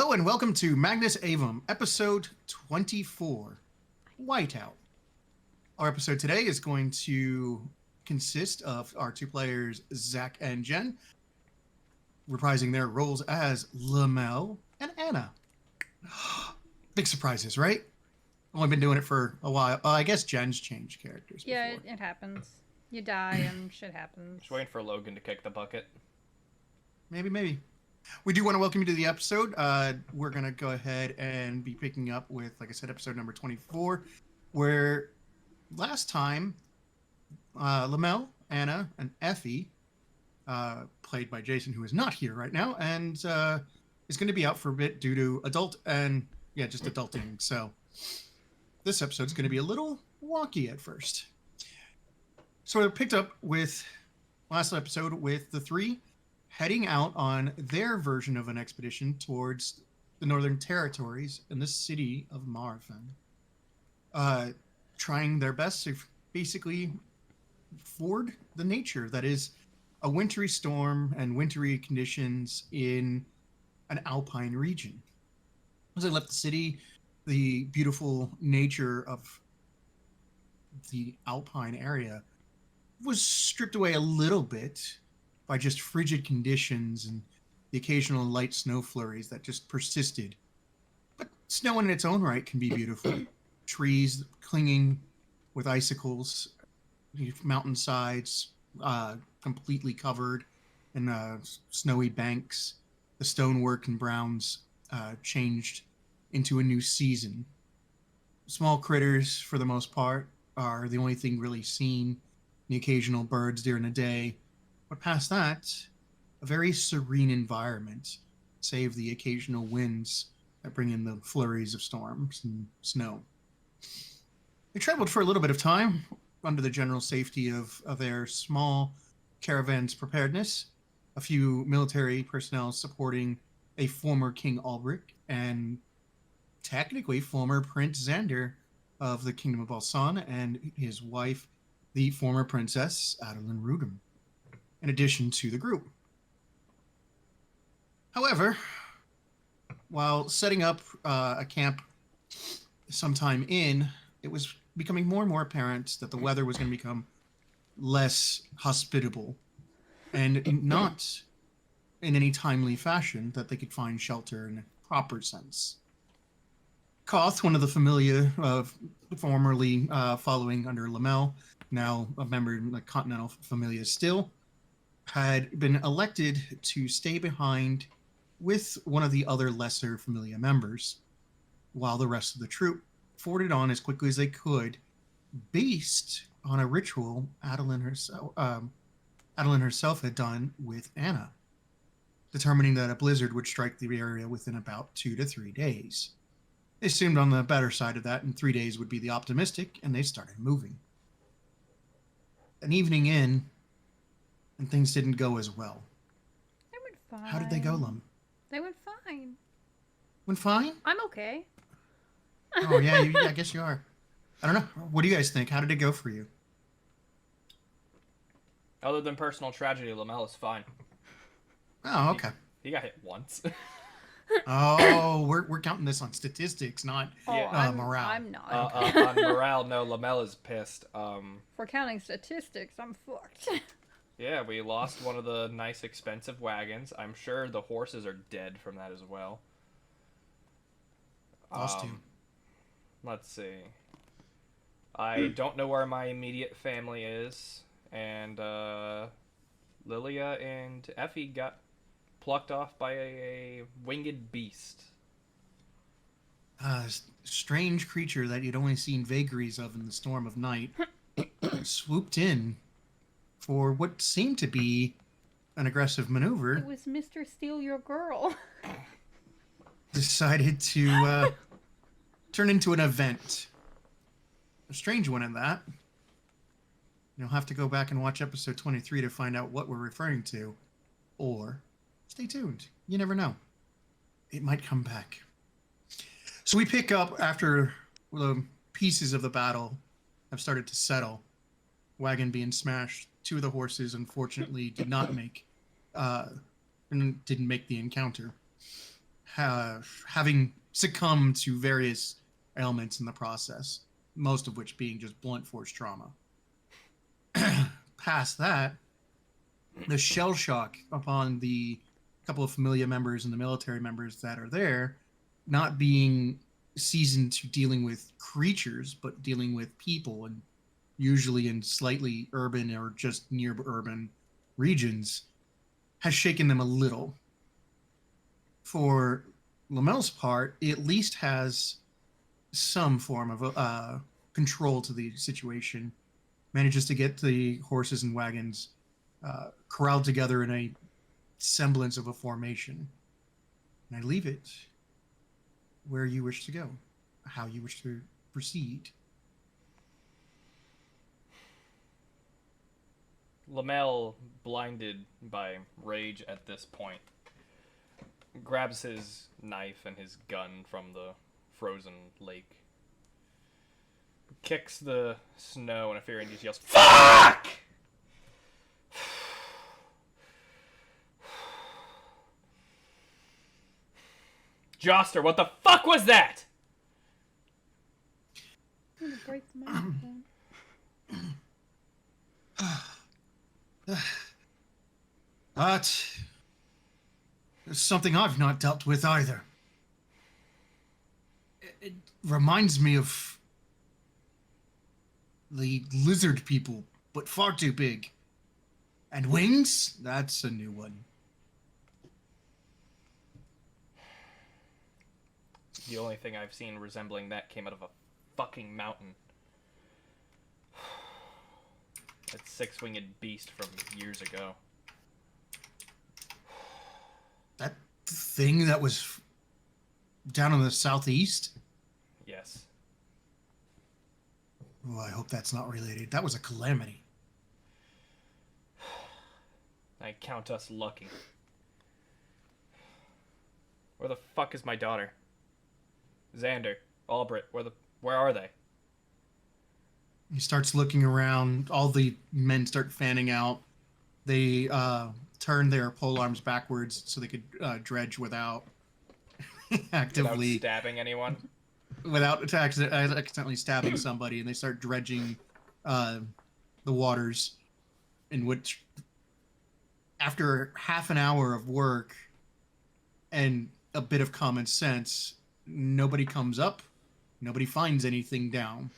Hello and welcome to Magnus Aevum, episode 24, Whiteout. Our episode today is going to consist of our two players, Zach and Jen, reprising their roles as Llamel and Anna. Big surprises, right? Only been doing it for a while. I guess Jen's changed characters before. Yeah, it happens. You die and shit happens. Just waiting for Logan to kick the bucket. Maybe. We do want to welcome you to the episode. We're going to go ahead and be picking up with, like I said, episode number 24, where last time, Llamel, Anna, and Effie, played by Jason, who is not here right now, and is going to be out for a bit due to just adulting. So this episode is going to be a little wonky at first. So we picked up with last episode with the three heading out on their version of an expedition towards the Northern Territories in the city of Marfan. Trying their best to basically ford the nature that is a wintry storm and wintry conditions in an alpine region. As they left the city, the beautiful nature of the alpine area was stripped away a little bit by just frigid conditions and the occasional light snow flurries that just persisted. But snow in its own right can be beautiful. Trees clinging with icicles, mountainsides completely covered in snowy banks. The stonework and browns changed into a new season. Small critters, for the most part, are the only thing really seen. The occasional birds during the day. But past that, a very serene environment, save the occasional winds that bring in the flurries of storms and snow. They traveled for a little bit of time under the general safety of their small caravan's preparedness, a few military personnel supporting a former King Ulrich and technically former Prince Xander of the Kingdom of Balsan and his wife, the former Princess Adeline Rudum, in addition to the group. However, while setting up a camp sometime in, it was becoming more and more apparent that the weather was going to become less hospitable and not in any timely fashion that they could find shelter in a proper sense. Koth, one of the familia formerly following under Llamel, now a member of the Continental Familia still, had been elected to stay behind with one of the other lesser Familia members, while the rest of the troop forded on as quickly as they could, based on a ritual Adeline herself had done with Anna, determining that a blizzard would strike the area within about 2 to 3 days. They assumed on the better side of that, and 3 days would be the optimistic, and they started moving. An evening in, and things didn't go as well. They went fine. How did they go, Lum? They went fine. Went fine? I'm okay. Oh, yeah, I guess you are. I don't know. What do you guys think? How did it go for you? Other than personal tragedy, Llamel is fine. Oh, okay. He got hit once. Oh, we're counting this on statistics, not morale. I'm not. On morale, no, Llamel is pissed. For counting statistics, I'm fucked. Yeah, we lost one of the nice expensive wagons. I'm sure the horses are dead from that as well. Lost two. Let's see. I don't know where my immediate family is, and Lilia and Effie got plucked off by a winged beast. Strange creature that you'd only seen vagaries of in the storm of night swooped in for what seemed to be an aggressive maneuver. It was Mr. Steal Your Girl. Decided to turn into an event. A strange one in that. You'll have to go back and watch episode 23 to find out what we're referring to. Or stay tuned. You never know. It might come back. So we pick up after the pieces of the battle have started to settle. Wagon being smashed. 2 of the horses, unfortunately, didn't make the encounter. having succumbed to various ailments in the process, most of which being just blunt force trauma. Past that, the shell shock upon the couple of familia members and the military members that are there, not being seasoned to dealing with creatures, but dealing with people, and usually in slightly urban or just near urban regions, has shaken them a little. For Llamel's part, it at least has some form of control to the situation, manages to get the horses and wagons corralled together in a semblance of a formation. And I leave it where you wish to go, how you wish to proceed. Llamel, blinded by rage at this point, grabs his knife and his gun from the frozen lake, kicks the snow in a fury, and just yells, "Fuck!" Joster, what the fuck was that? I'm gonna break the microphone. But it's something I've not dealt with either. It reminds me of the lizard people, but far too big. And wings? That's a new one. The only thing I've seen resembling that came out of a fucking mountain. That six-winged beast from years ago. That thing that was down in the southeast? Yes. Oh, I hope that's not related. That was a calamity. I count us lucky. Where the fuck is my daughter? Xander, Albert, where are they? He starts looking around. All the men start fanning out. They turn their pole arms backwards so they could dredge without actively Without stabbing anyone? without accidentally stabbing somebody, and they start dredging the waters, in which, after half an hour of work and a bit of common sense, nobody comes up, nobody finds anything down.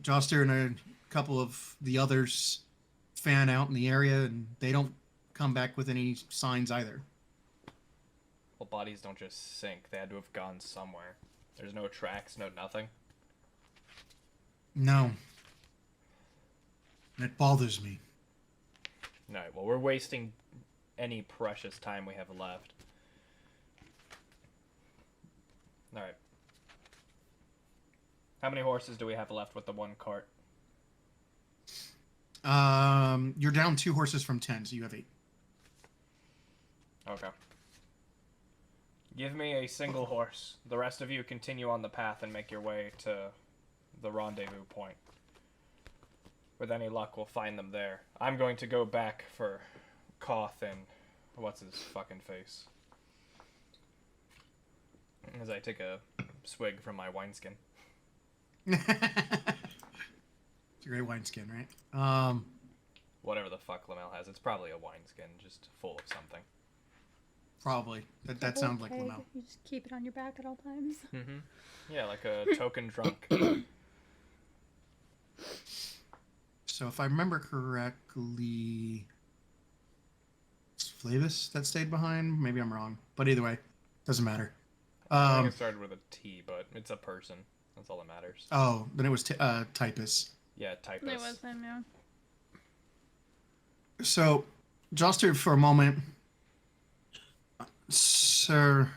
Joster and a couple of the others fan out in the area, and they don't come back with any signs either. Well, bodies don't just sink. They had to have gone somewhere. There's no tracks, no nothing. No. And it bothers me. Alright, well, we're wasting any precious time we have left. Alright. How many horses do we have left with the one cart? You're down 2 horses from 10, so you have 8. Okay. Give me a single horse. The rest of you continue on the path and make your way to the rendezvous point. With any luck, we'll find them there. I'm going to go back for Koth and what's his fucking face. As I take a swig from my wineskin. It's a great wineskin, right? Whatever the fuck Llamel has. It's probably a wineskin, just full of something. Probably. That sounds like Lamel. You just keep it on your back at all times. Mm-hmm. Yeah, like a token drunk. So if I remember correctly, it's Flavis that stayed behind. Maybe I'm wrong, but either way, doesn't matter. I think it started with a T, but it's a person. That's all that matters. Oh, then it was Typus. Yeah, typist. It was him, yeah. So, Joster, for a moment, sir,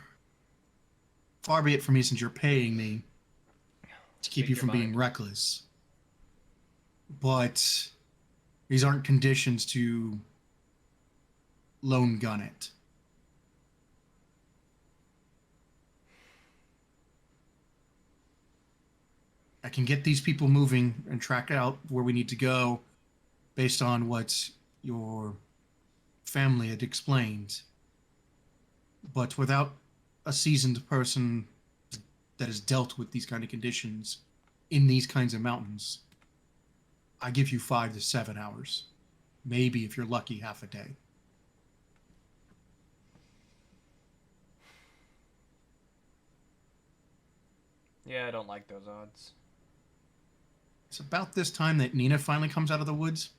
far be it from me since you're paying me to keep Speak you your from being mind. reckless. But these aren't conditions to lone gun it. I can get these people moving and track out where we need to go based on what your family had explained. But without a seasoned person that has dealt with these kind of conditions in these kinds of mountains, I give you 5 to 7 hours. Maybe, if you're lucky, half a day. Yeah, I don't like those odds. It's about this time that Nina finally comes out of the woods.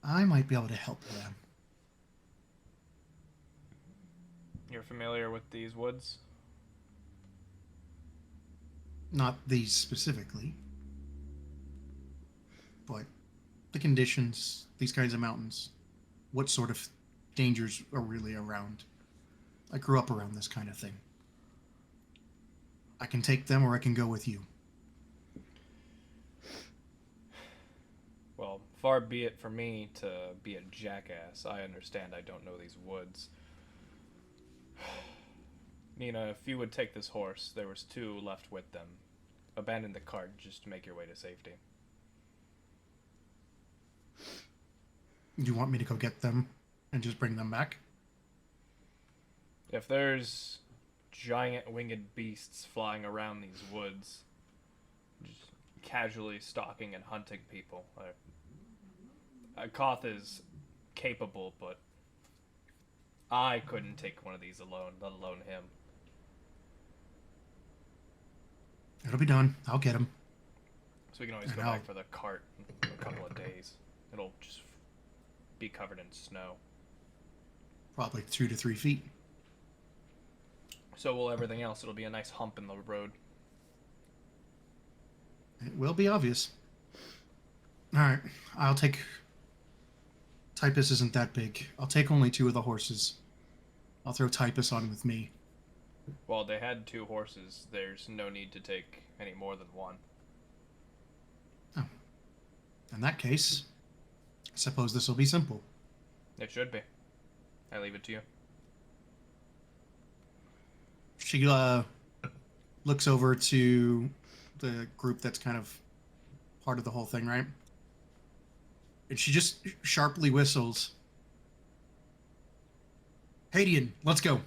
I might be able to help them. You're familiar with these woods? Not these specifically, but the conditions, these kinds of mountains, what sort of dangers are really around. I grew up around this kind of thing. I can take them or I can go with you. Well, far be it for me to be a jackass. I understand I don't know these woods. Nina, if you would take this horse, there was 2 left with them. Abandon the cart just to make your way to safety. Do you want me to go get them and just bring them back? If there's giant winged beasts flying around these woods, just casually stalking and hunting people, Koth is capable, but I couldn't take one of these alone, let alone him. It'll be done. I'll get them. So we can always go back for the cart in a couple of days. It'll just be covered in snow. Probably 2 to 3 feet. So will everything else. It'll be a nice hump in the road. It will be obvious. Alright, I'll take... Typus isn't that big. I'll take only 2 of the horses. I'll throw Typus on with me. Well, they had 2 horses. There's no need to take any more than 1. Oh. In that case, I suppose this will be simple. It should be. I leave it to you. She looks over to the group that's kind of part of the whole thing, right? And she just sharply whistles. Hadian, let's go.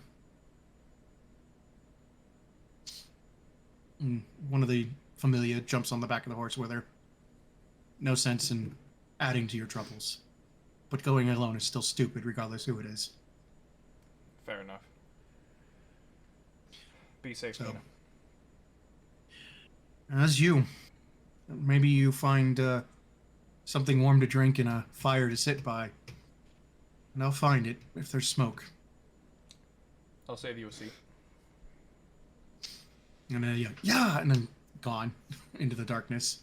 And one of the familia jumps on the back of the horse with her. No sense in adding to your troubles. But going alone is still stupid, regardless who it is. Fair enough. Be safe, So, Nina. as you. Maybe you find something warm to drink and a fire to sit by. And I'll find it if there's smoke. I'll save you a seat. And then, yeah, and then gone into the darkness.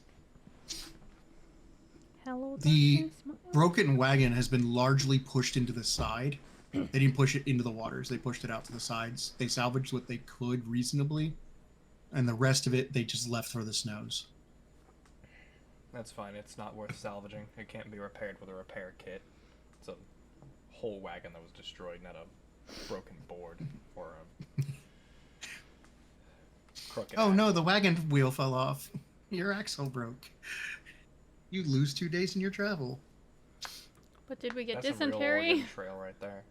Hello, The darkness, my love. broken wagon has been largely pushed into the side. They didn't push it into the waters. They pushed it out to the sides. They salvaged what they could reasonably. And the rest of it, they just left for the snows. That's fine. It's not worth salvaging. It can't be repaired with a repair kit. It's a whole wagon that was destroyed, not a broken board or a crooked Oh axle. no, the wagon wheel fell off. Your axle broke. You lose 2 days in your travel. But did we get That's some real dysentery? Oregon Trail right there.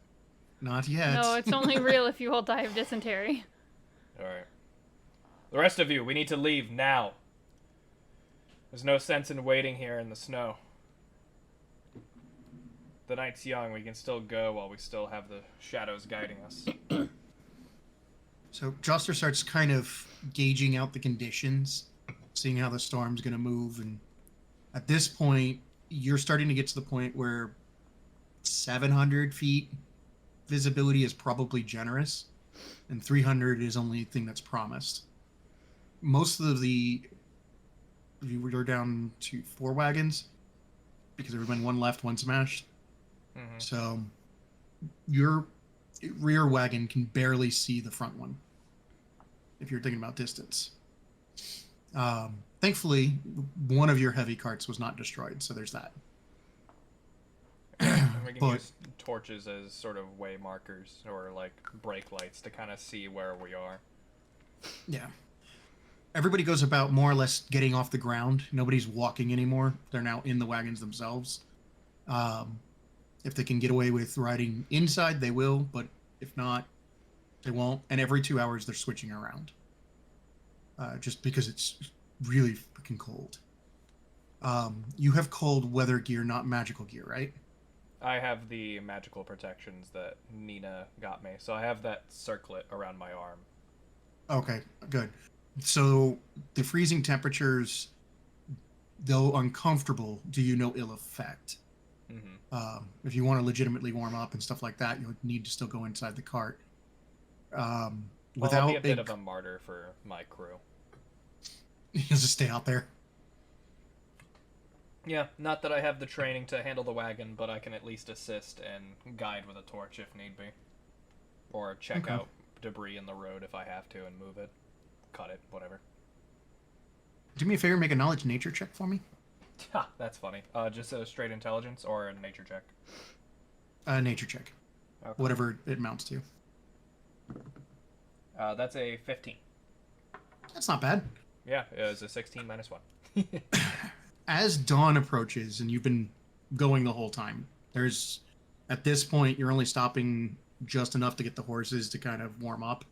Not yet. No, it's only real if you all die of dysentery. Alright. The rest of you, we need to leave now. There's no sense in waiting here in the snow. The night's young. We can still go while we still have the shadows guiding us. So Joster starts kind of gauging out the conditions, seeing how the storm's going to move, and at this point, you're starting to get to the point where 700 feet visibility is probably generous, and 300 is only thing that's promised. Most of the... We're down to 4 wagons, because there's been 1 left, 1 smashed. Mm-hmm. So your rear wagon can barely see the front one, if you're thinking about distance. Thankfully, one of your heavy carts was not destroyed, so there's that. And we can But- use torches as sort of way markers or like brake lights to kind of see where we are. Yeah. Everybody goes about more or less getting off the ground. Nobody's walking anymore. They're now in the wagons themselves. If they can get away with riding inside, they will, but if not, they won't. And every 2 hours, they're switching around. Just because it's really freaking cold. You have cold weather gear, not magical gear, right? I have the magical protections that Nina got me, so I have that circlet around my arm. Okay, good. So the freezing temperatures, though uncomfortable, do you no ill effect. If you want to legitimately warm up and stuff like that, you'll need to still go inside the cart. Well, Without I'll be a bit of a martyr for my crew. You'll just stay out there. Yeah, not that I have the training to handle the wagon, but I can at least assist and guide with a torch if need be. Or check out debris in the road if I have to and move it. Cut it, whatever. Do me a favor, make a knowledge nature check for me. Ha, that's funny. Just a straight intelligence or a nature check? Nature check. Okay. Whatever it amounts to. That's a 15. That's not bad. Yeah, it was a 16 minus 1. As dawn approaches, and you've been going the whole time, at this point, you're only stopping just enough to get the horses to kind of warm up,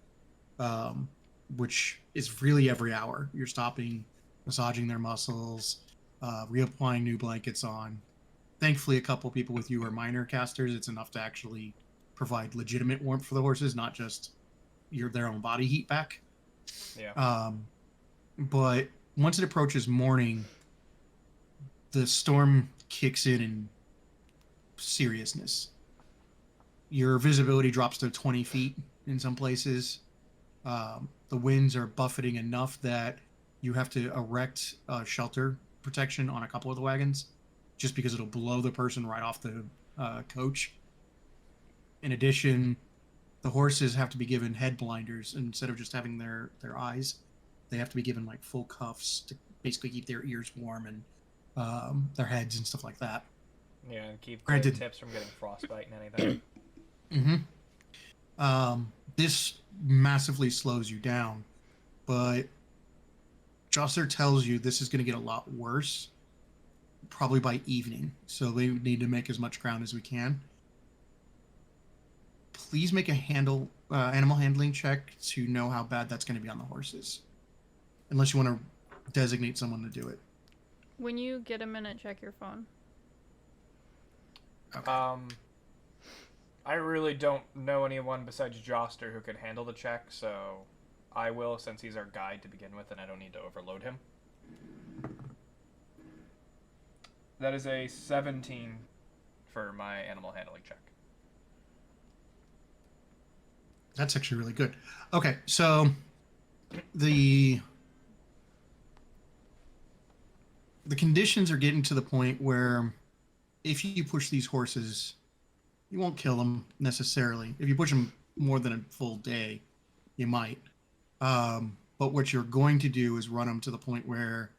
which is really every hour. You're stopping, massaging their muscles, reapplying new blankets on. Thankfully, a couple people with you are minor casters. It's enough to actually provide legitimate warmth for the horses, not just their own body heat back. Yeah. But once it approaches morning, the storm kicks in seriousness. Your visibility drops to 20 feet in some places. The winds are buffeting enough that you have to erect shelter protection on a couple of the wagons, just because it'll blow the person right off the coach. In addition, the horses have to be given head blinders instead of just having their eyes. They have to be given like full cuffs to basically keep their ears warm and their heads and stuff like that. Yeah, and keep the tips from getting frostbite and anything. This massively slows you down, but Joster tells you this is going to get a lot worse probably by evening, so we need to make as much ground as we can. Please make a animal handling check to know how bad that's going to be on the horses, unless you want to designate someone to do it. When you get a minute, check your phone. Okay. I really don't know anyone besides Joster who could handle the check, so I will, since he's our guide to begin with, and I don't need to overload him. That is a 17 for my animal handling check. That's actually really good. Okay, so the conditions are getting to the point where if you push these horses, you won't kill them necessarily. If you push them more than a full day, you might. But what you're going to do is run them to the point where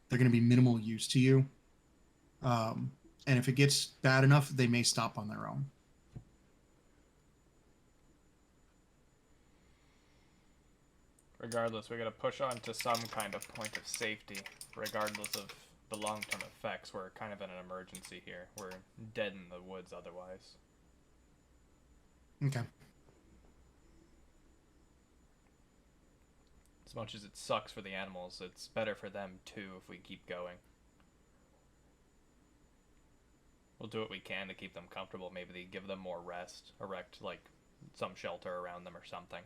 they're going to be minimal use to you. And if it gets bad enough, they may stop on their own. Regardless, we gotta push on to some kind of point of safety, regardless of the long-term effects. We're kind of in an emergency here. We're dead in the woods otherwise. Okay. As much as it sucks for the animals, it's better for them too if we keep going. We'll do what we can to keep them comfortable. Maybe they give them more rest, erect like some shelter around them or something.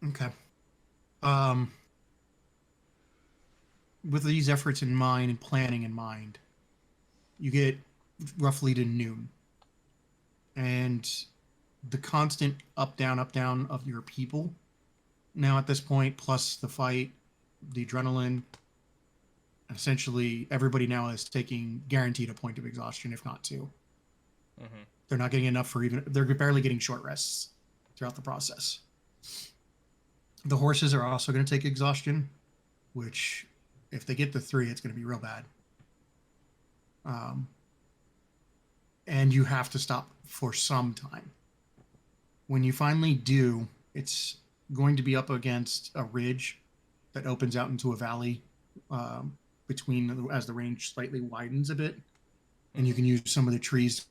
Okay. With these efforts in mind and planning in mind, you get roughly to noon. And the constant up, down of your people now at this point, plus the fight, the adrenaline, essentially everybody now is taking guaranteed a point of exhaustion, if not two. Mm-hmm. They're not getting enough they're barely getting short rests throughout the process. The horses are also going to take exhaustion, which if they get to 3, it's going to be real bad. And you have to stop for some time. When you finally do, it's going to be up against a ridge that opens out into a valley as the range slightly widens a bit. and you can use some of the trees.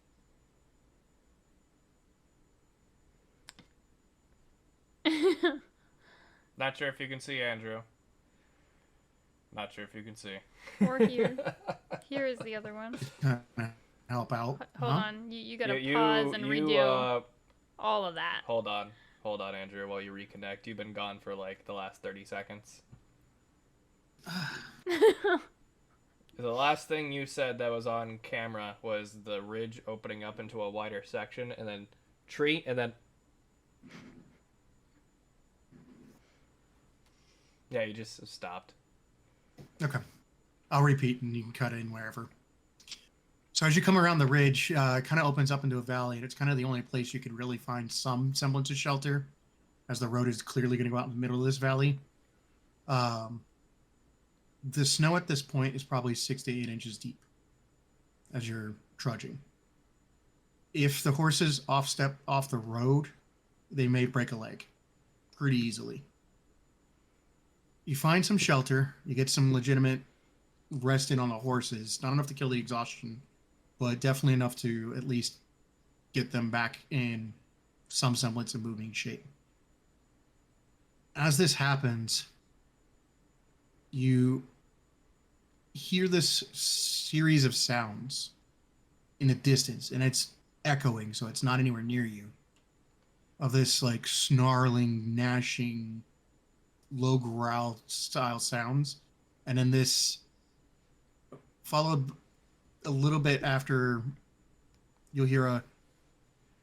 Not sure if you can see Andrew. Not sure if you can see. Or here. Here is the other one. To help out. Hold Huh? on. You gotta pause and redo all of that. Hold on, Andrew, while you reconnect. You've been gone for like the last 30 seconds. The last thing you said that was on camera was the ridge opening up into a wider section, and then tree, and then... Yeah, you just stopped. Okay. I'll repeat and you can cut in wherever. So as you come around the ridge, it kind of opens up into a valley, and it's kind of the only place you could really find some semblance of shelter, as the road is clearly going to go out in the middle of this valley. The snow at this point is probably 6 to 8 inches deep as you're trudging. If the horses step off the road, they may break a leg pretty easily. You find some shelter. You get some legitimate rest in on the horses. Not enough to kill the exhaustion, but definitely enough to at least get them back in some semblance of moving shape. As this happens, you hear this series of sounds in the distance, and it's echoing, so it's not anywhere near you, of this like snarling, gnashing, low growl style sounds. And then this followed a little bit after, you'll hear a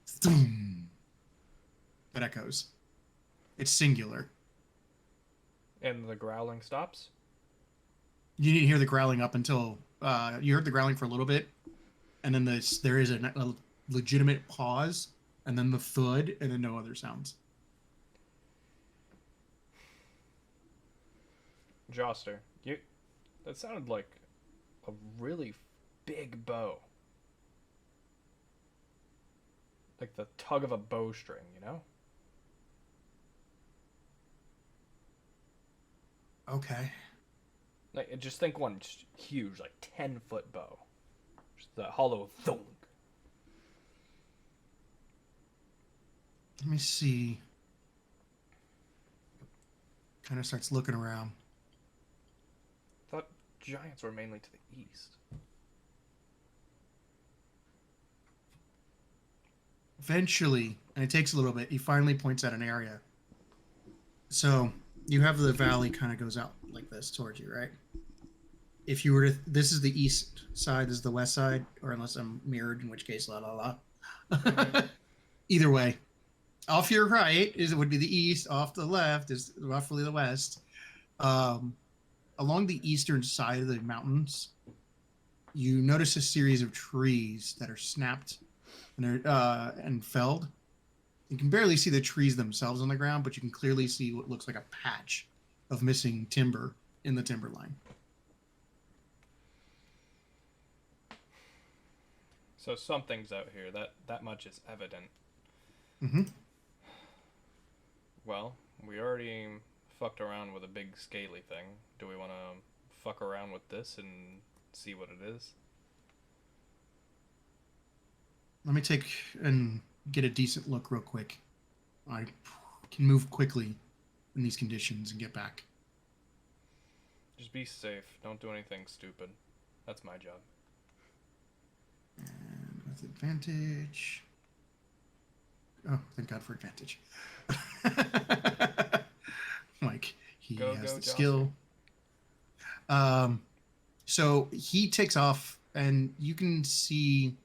thum that echoes. It's singular. And the growling stops? You didn't hear the growling up until you heard the growling for a little bit, and then there is a legitimate pause, and then the thud, and then no other sounds. Joster, that sounded like a really big bow. Like the tug of a bowstring, you know? Okay. Like, just think one huge, like 10-foot bow. Just the hollow thunk. Let me see. Kind of starts looking around. Thought giants were mainly to the east. Eventually, and it takes a little bit, he finally points at an area. So you have the valley kind of goes out like this towards you, right? If you were to, this is the east side, this is the west side, or unless I'm mirrored, in which case, la la la. Either way, off your right would be the east. Off the left is roughly the west. Along the eastern side of the mountains, you notice a series of trees that are snapped and felled. You can barely see the trees themselves on the ground, but you can clearly see what looks like a patch of missing timber in the timberline. So something's out here. That much is evident. Mm-hmm. Well, we already fucked around with a big scaly thing. Do we want to fuck around with this and see what it is? Let me take and get a decent look real quick. I can move quickly in these conditions and get back. Just be safe. Don't do anything stupid. That's my job. And with advantage. Oh, thank God for advantage. Like, he has the skill. So he takes off, and you can see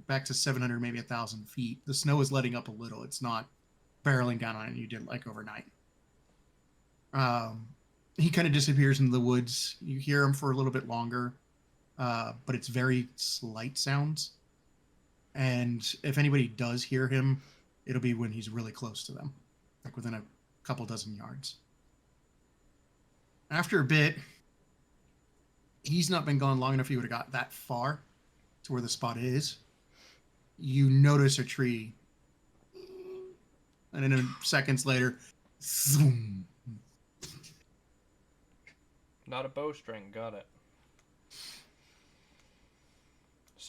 back to 700, maybe 1,000 feet. The snow is letting up a little. It's not barreling down on you did like overnight. He kind of disappears into the woods. You hear him for a little bit longer, but it's very slight sounds. And if anybody does hear him, it'll be when he's really close to them, like within a couple dozen yards. After a bit, he's not been gone long enough he would have got that far to where the spot is. You notice a tree, and then seconds later, zoom. Not a bowstring. Got it.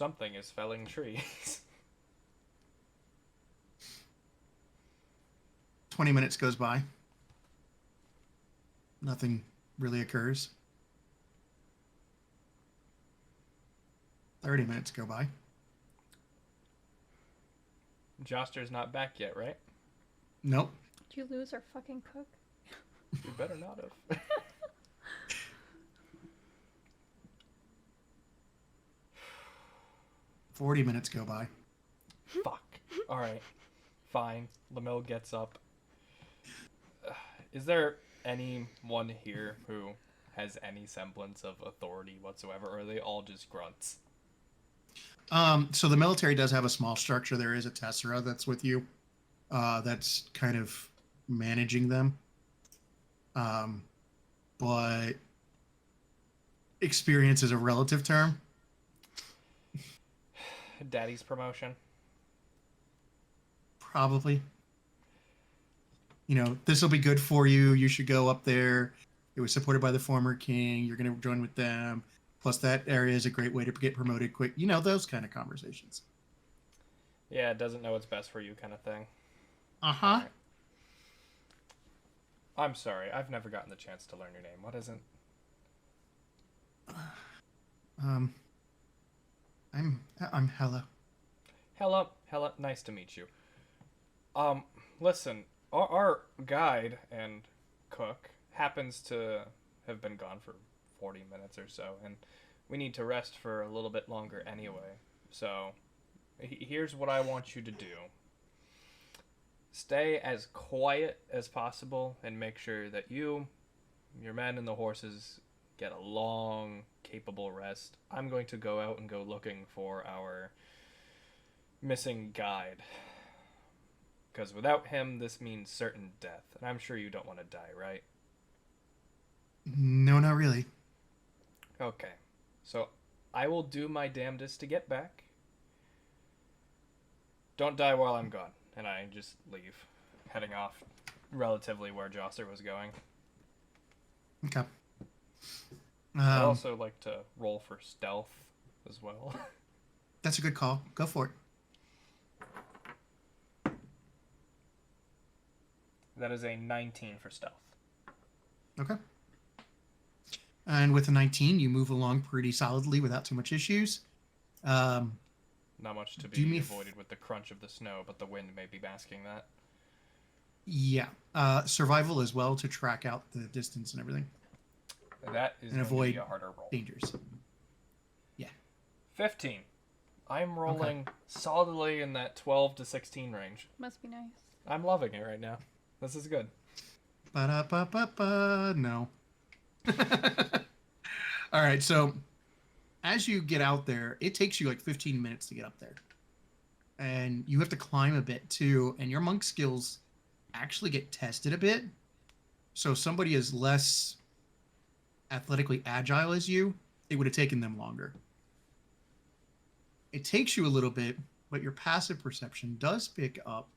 something is felling trees. 20 minutes goes by. Nothing really occurs. 30 minutes go by. Joster's not back yet, right? Nope. Did you lose our fucking cook? You better not have. 40 minutes go by. Fuck. Alright. Fine. Llamel gets up. Is there anyone here who has any semblance of authority whatsoever, or are they all just grunts? So the military does have a small structure. There is a tessera that's with you. That's kind of managing them. But experience is a relative term. Daddy's promotion. Probably. You know, this will be good for you. You should go up there. It was supported by the former king. You're going to join with them. Plus, that area is a great way to get promoted quick. You know, those kind of conversations. Yeah, it doesn't know what's best for you kind of thing. Uh-huh. Right. I'm sorry. I've never gotten the chance to learn your name. What is it? I'm Hella. Hella, nice to meet you. Listen, our guide and cook happens to have been gone for 40 minutes or so, and we need to rest for a little bit longer anyway. So, here's what I want you to do. Stay as quiet as possible and make sure that you, your men, and the horses get a long, capable rest. I'm going to go out and go looking for our missing guide. Because without him, this means certain death. And I'm sure you don't want to die, right? No, not really. Okay. So, I will do my damnedest to get back. Don't die while I'm gone. And I just leave, heading off relatively where Joster was going. Okay. I'd also like to roll for stealth as well. That's a good call. Go for it. That is a 19 for stealth. Okay. And with a 19, you move along pretty solidly without too much issues. Not much to be avoided with the crunch of the snow, but the wind may be masking that. Yeah. Survival as well to track out the distance and everything. That is and going avoid to be a harder roll. Dangers. Yeah. 15. I'm rolling solidly in that 12 to 16 range. Must be nice. I'm loving it right now. This is good. Ba-da-ba-ba-ba. No. All right, so as you get out there, it takes you like 15 minutes to get up there. And you have to climb a bit too, and your monk skills actually get tested a bit. So if somebody is less athletically agile as you, it would have taken them longer. It takes you a little bit, but your passive perception does pick up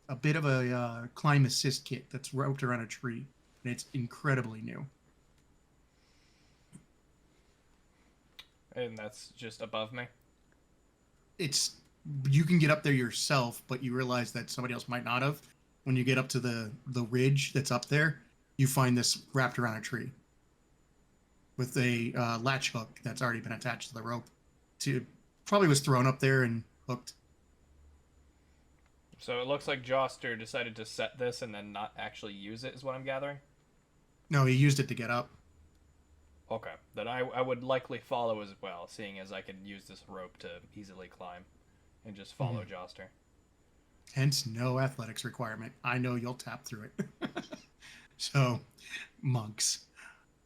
a bit of a climb assist kit that's roped around a tree, and it's incredibly new. And that's just above me? You can get up there yourself, but you realize that somebody else might not have. When you get up to the ridge that's up there, you find this wrapped around a tree with a latch hook that's already been attached to the rope. Probably was thrown up there and hooked. So it looks like Joster decided to set this and then not actually use it, is what I'm gathering? No, he used it to get up. Okay, then I would likely follow as well, seeing as I can use this rope to easily climb and just follow Joster. Hence, no athletics requirement. I know you'll tap through it. So, monks.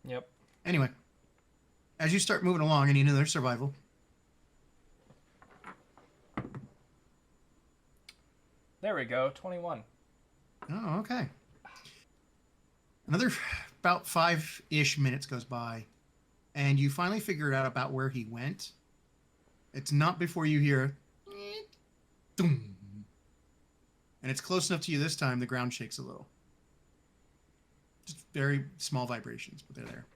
Yep. Anyway, as you start moving along, I need another survival. There we go, 21. Oh, okay. Another about 5-ish minutes goes by, and you finally figure out about where he went. It's not before you hear, doom. And it's close enough to you this time, the ground shakes a little. Just very small vibrations, but they're there.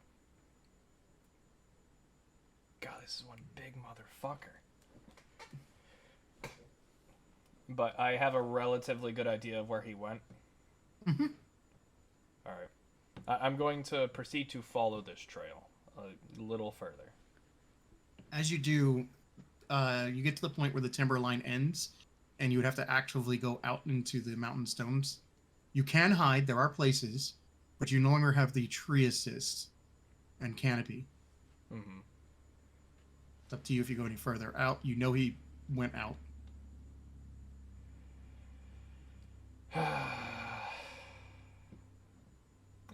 God, this is one big motherfucker. but I have a relatively good idea of where he went. Mm-hmm. All right. I'm going to proceed to follow this trail a little further. As you do, you get to the point where the timber line ends, and you would have to actively go out into the mountain stones. You can hide. There are places, but you no longer have the tree assist and canopy. Mm-hmm. It's up to you if you go any further out. You know he went out.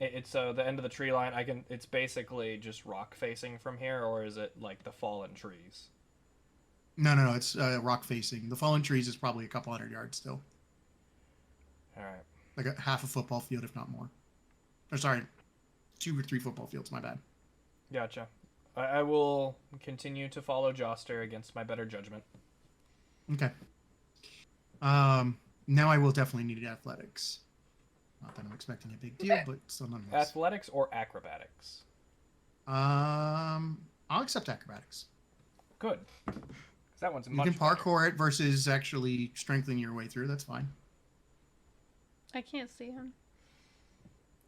It's the end of the tree line. It's basically just rock facing from here, or is it like the fallen trees? No. It's rock facing. The fallen trees is probably a couple 100 yards still. All right. Like a half a football field, if not more. Or sorry, 2 or 3 football fields. My bad. Gotcha. I will continue to follow Joster against my better judgment. Okay. Now I will definitely need athletics. Not that I'm expecting a big deal, but still nonetheless. Athletics or acrobatics? I'll accept acrobatics. Good. 'Cause that one's You much can parkour better. it versus actually strengthening your way through. That's fine. I can't see him.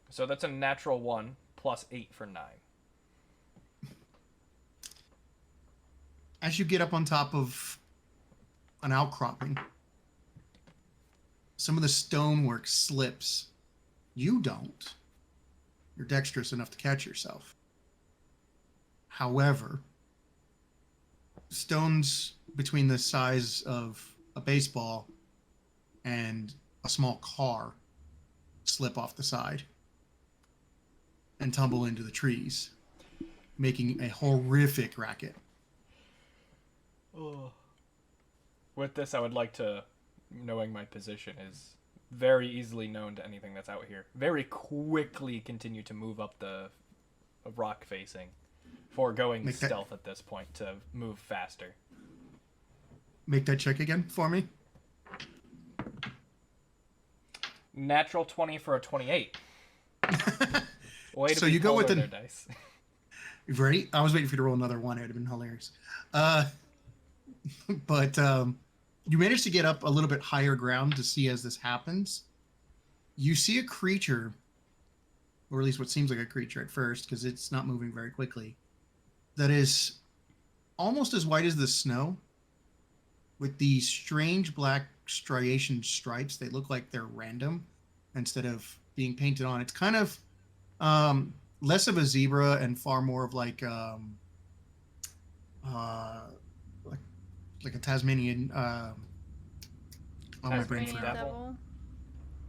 So that's a natural 1 plus 8 for 9. As you get up on top of an outcropping, some of the stonework slips. You don't. You're dexterous enough to catch yourself. However, stones between the size of a baseball and a small car slip off the side and tumble into the trees, making a horrific racket. Oh. With this, I would like to, knowing my position is very easily known to anything that's out here, very quickly continue to move up the rock facing, foregoing stealth at this point to move faster. Make that check again for me. Natural 20 for a 28. Way to So be you go with polar the there, dice. You ready? I was waiting for you to roll another one. It would have been hilarious. But you managed to get up a little bit higher ground to see as this happens. You see a creature, or at least what seems like a creature at first, because it's not moving very quickly, that is almost as white as the snow, with these strange black striation stripes. They look like they're random instead of being painted on. It's kind of less of a zebra and far more of like a Tasmanian. My brain Tasmanian forgot. devil.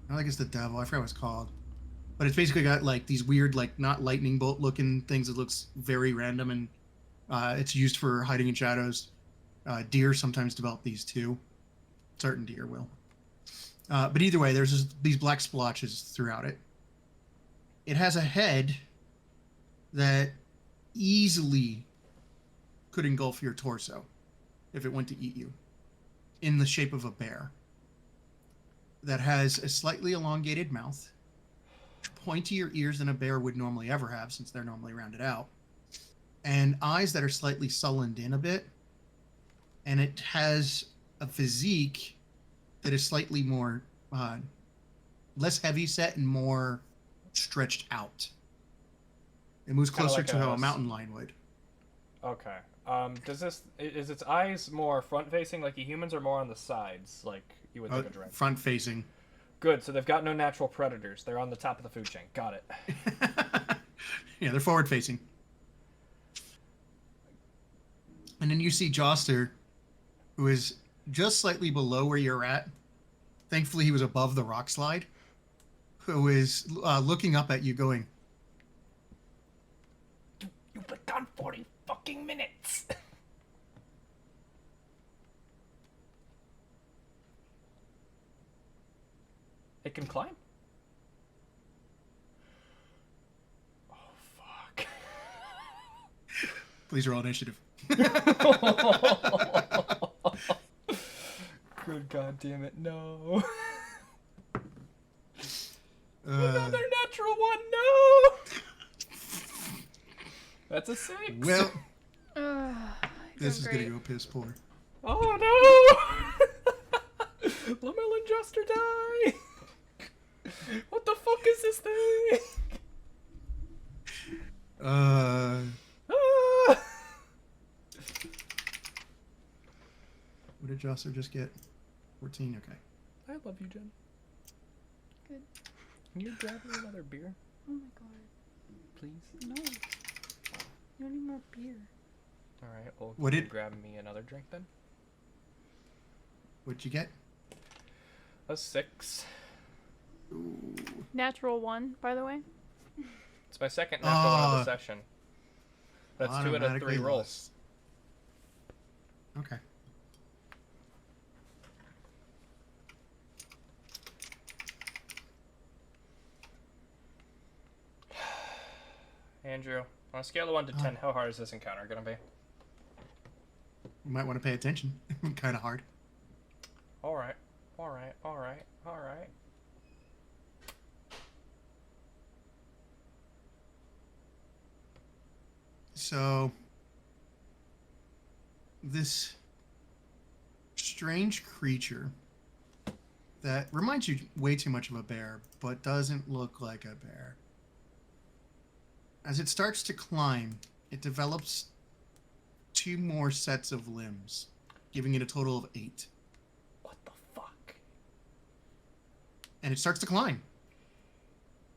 I think it's the devil. I forgot what it's called. But it's basically got like these weird, like not lightning bolt looking things. It looks very random, and it's used for hiding in shadows. Deer sometimes develop these too. Certain deer will. But either way, there's these black splotches throughout it. It has a head that easily could engulf your torso if it went to eat you, in the shape of a bear that has a slightly elongated mouth, pointier ears than a bear would normally ever have, since they're normally rounded out, and eyes that are slightly sullened in a bit. And it has a physique that is slightly more less heavy set and more stretched out. It moves Kinda closer like to how a mountain lion would. Okay. Is its eyes more front facing like a human's, or more on the sides like you would think a dragon? Front facing. Good. So they've got no natural predators. They're on the top of the food chain. Got it. Yeah, they're forward facing. And then you see Joster, who is just slightly below where you're at. Thankfully, he was above the rock slide. Who is looking up at you, going, You've been gone 40 fucking minutes. It can climb? Oh, fuck. "Please roll initiative." Good god damn it, no. Uh, Another natural one, no! That's a 6. well, Ugh, this is great. going to go piss poor. Oh no! Joster die? What the fuck is this thing? Ah! What did Joster just get? 14. Okay. I love you, Jen. Good. Can you grab me another beer, Oh my god. please? No. You don't need more beer. All right. Well, What can you did- grab me another drink then? What'd you get? A 6. Ooh. Natural 1, by the way. It's my second natural one of the Ah. session. That's 2 out of 3 Automatically rolls. lost. Okay. Andrew, on a scale of 1 to 10, how hard is this encounter gonna be? You might want to pay attention. Kind of hard. Alright, alright, alright, alright. So, this strange creature that reminds you way too much of a bear, but doesn't look like a bear. As it starts to climb, it develops 2 more sets of limbs, giving it a total of 8. What the fuck? And it starts to climb.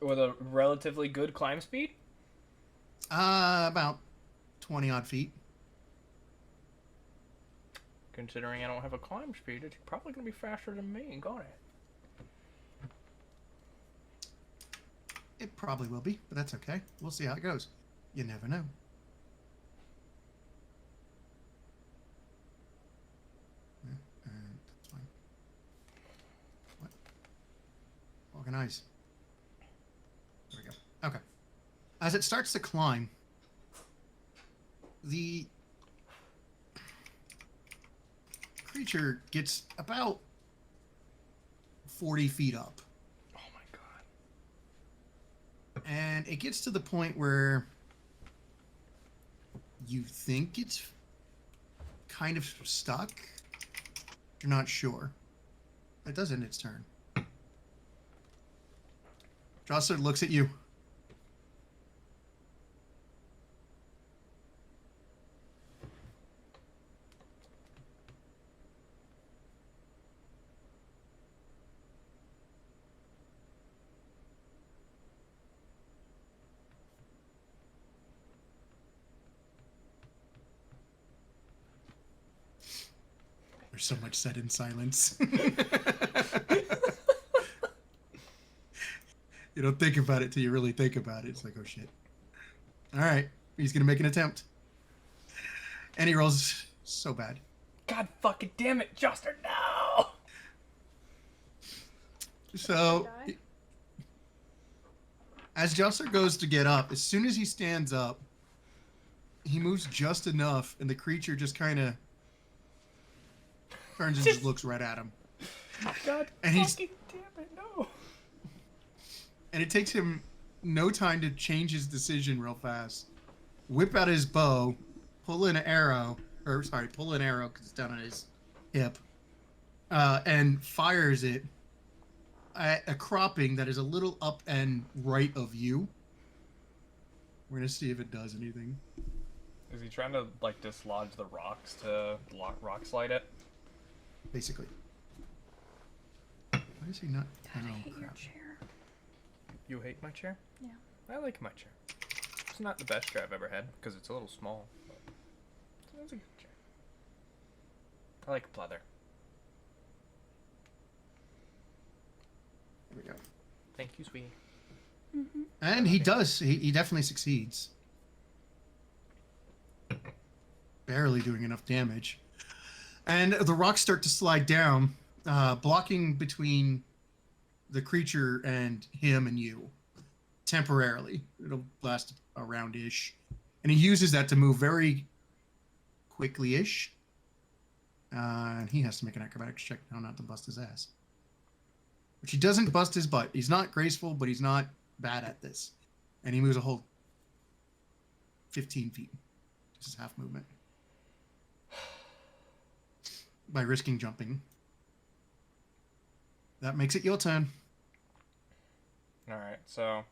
With a relatively good climb speed? About 20 odd feet. Considering I don't have a climb speed, it's probably gonna be faster than me, got it? It probably will be, but that's okay. We'll see how it goes. You never know. That's fine. What? Organize. There we go. Okay. As it starts to climb, the creature gets about 40 feet up. Oh my god. And it gets to the point where you think it's kind of stuck. You're not sure. It does end its turn. Jocelyn looks at you. There's so much said in silence. You don't think about it till you really think about it. It's like, oh shit. All right, he's gonna make an attempt, and he rolls so bad. God fucking damn it, Joster, no! So, Die? as Joster goes to get up, as soon as he stands up, he moves just enough, and the creature just kind of turns and just looks right at him. God And he's- fucking damn it, no! And it takes him no time to change his decision real fast. Whip out his bow, pull an arrow because it's down on his hip, and fires it at a cropping that is a little up and right of you. We're gonna see if it does anything. Is he trying to, like, dislodge the rocks to rock slide it? Basically. Why is he not? God, I Oh, hate your crap. chair. You hate my chair? Yeah. I like my chair. It's not the best chair I've ever had, because it's a little small, but it's a good chair. I like pleather. There we go. Thank you, sweetie. And he does. He definitely succeeds. Barely doing enough damage. And the rocks start to slide down, blocking between the creature and him and you. Temporarily. It'll last a round-ish. And he uses that to move very quickly-ish. And he has to make an acrobatics check now not to bust his ass. Which he doesn't bust his butt. He's not graceful, but he's not bad at this. And he moves a whole 15 feet. This is half movement. By risking jumping. That makes it your turn. Alright, so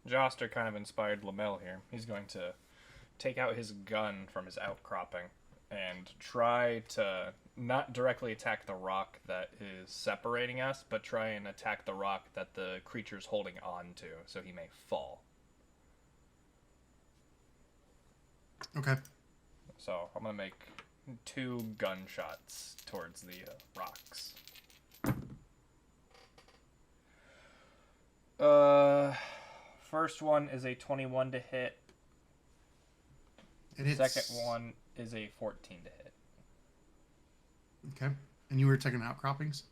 Joster kind of inspired Llamel here. He's going to take out his gun from his outcropping and try to not directly attack the rock that is separating us, but try and attack the rock that the creature's holding on to, so he may fall. Okay. So I'm going to make 2 gunshots towards the rocks. First one is a 21 to hit. It hits. Second one is a 14 to hit. Okay. And you were attacking outcroppings?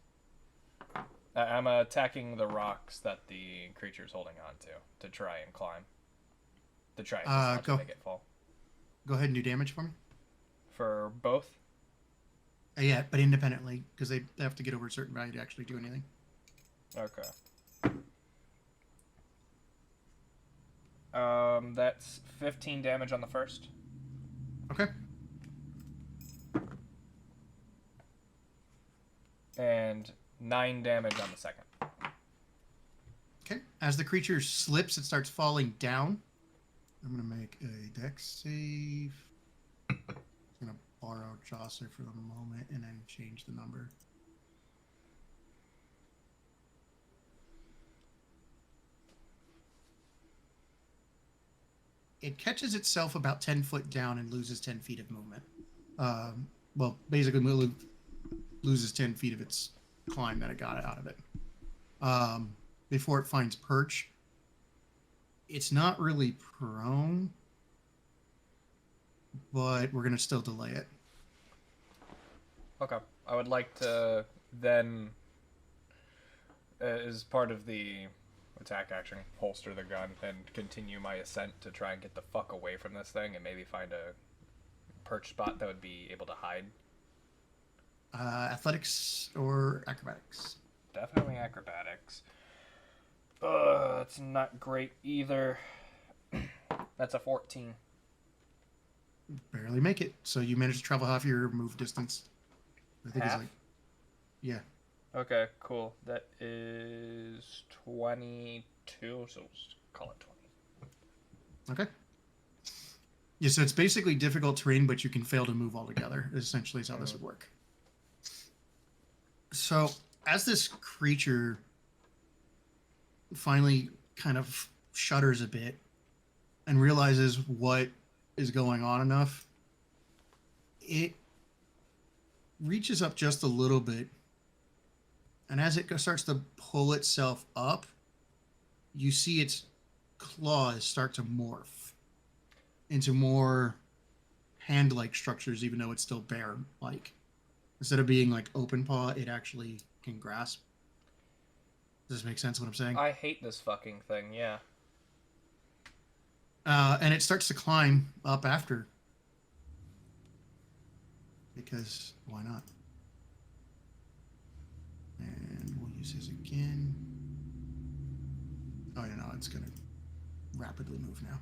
I'm attacking the rocks that the creature's holding on to try and climb. To try and go. make it fall. Go ahead and do damage for me. For both? Yeah, but independently, because they have to get over a certain value to actually do anything. Okay. That's 15 damage on the first. Okay. And 9 damage on the second. Okay. As the creature slips, it starts falling down. I'm going to make a dex save. I'm going to borrow Joster for the moment and then change the number. It catches itself about 10 foot down and loses 10 feet of movement. Well, basically loses 10 feet of its climb that it got out of it. Before it finds perch. It's not really prone, but we're going to still delay it. Okay. I would like to then, as part of the attack action, holster the gun and continue my ascent to try and get the fuck away from this thing and maybe find a perch spot that would be able to hide. Athletics or acrobatics? Definitely acrobatics. It's not great either. That's a 14. Barely make it. So you manage to travel half your move distance. I think Half? it's like, yeah. Okay, cool. That is 22, so we'll just call it 20. Okay. Yeah, so it's basically difficult terrain, but you can fail to move altogether, essentially is how this would work. So, as this creature finally kind of shudders a bit and realizes what is going on enough, it reaches up just a little bit, and as it starts to pull itself up, you see its claws start to morph into more hand-like structures, even though it's still bear-like. Instead of being like open paw, it actually can grasp. Does this make sense what I'm saying? I hate this fucking thing, yeah. And it starts to climb up after. Because why not? And we'll use his again. Oh, yeah, no, it's going to rapidly move now.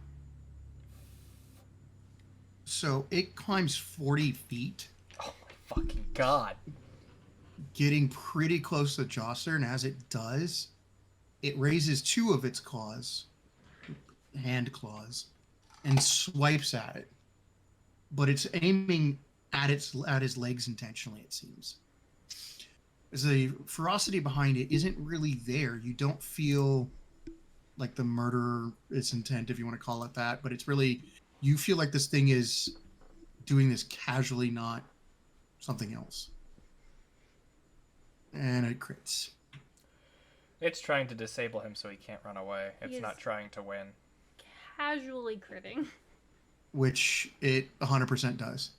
So it climbs 40 feet. Oh my fucking god. Getting pretty close to Joster, and as it does, it raises 2 of its claws, hand claws, and swipes at it. But it's aiming at his legs intentionally, it seems. The ferocity behind it isn't really there. You don't feel like the murder is intent, if you want to call it that, but it's really, you feel like this thing is doing this casually, not something else. And it crits. It's trying to disable him so he can't run away. It's Yes. not trying to win. Casually critting. Which it 100% does.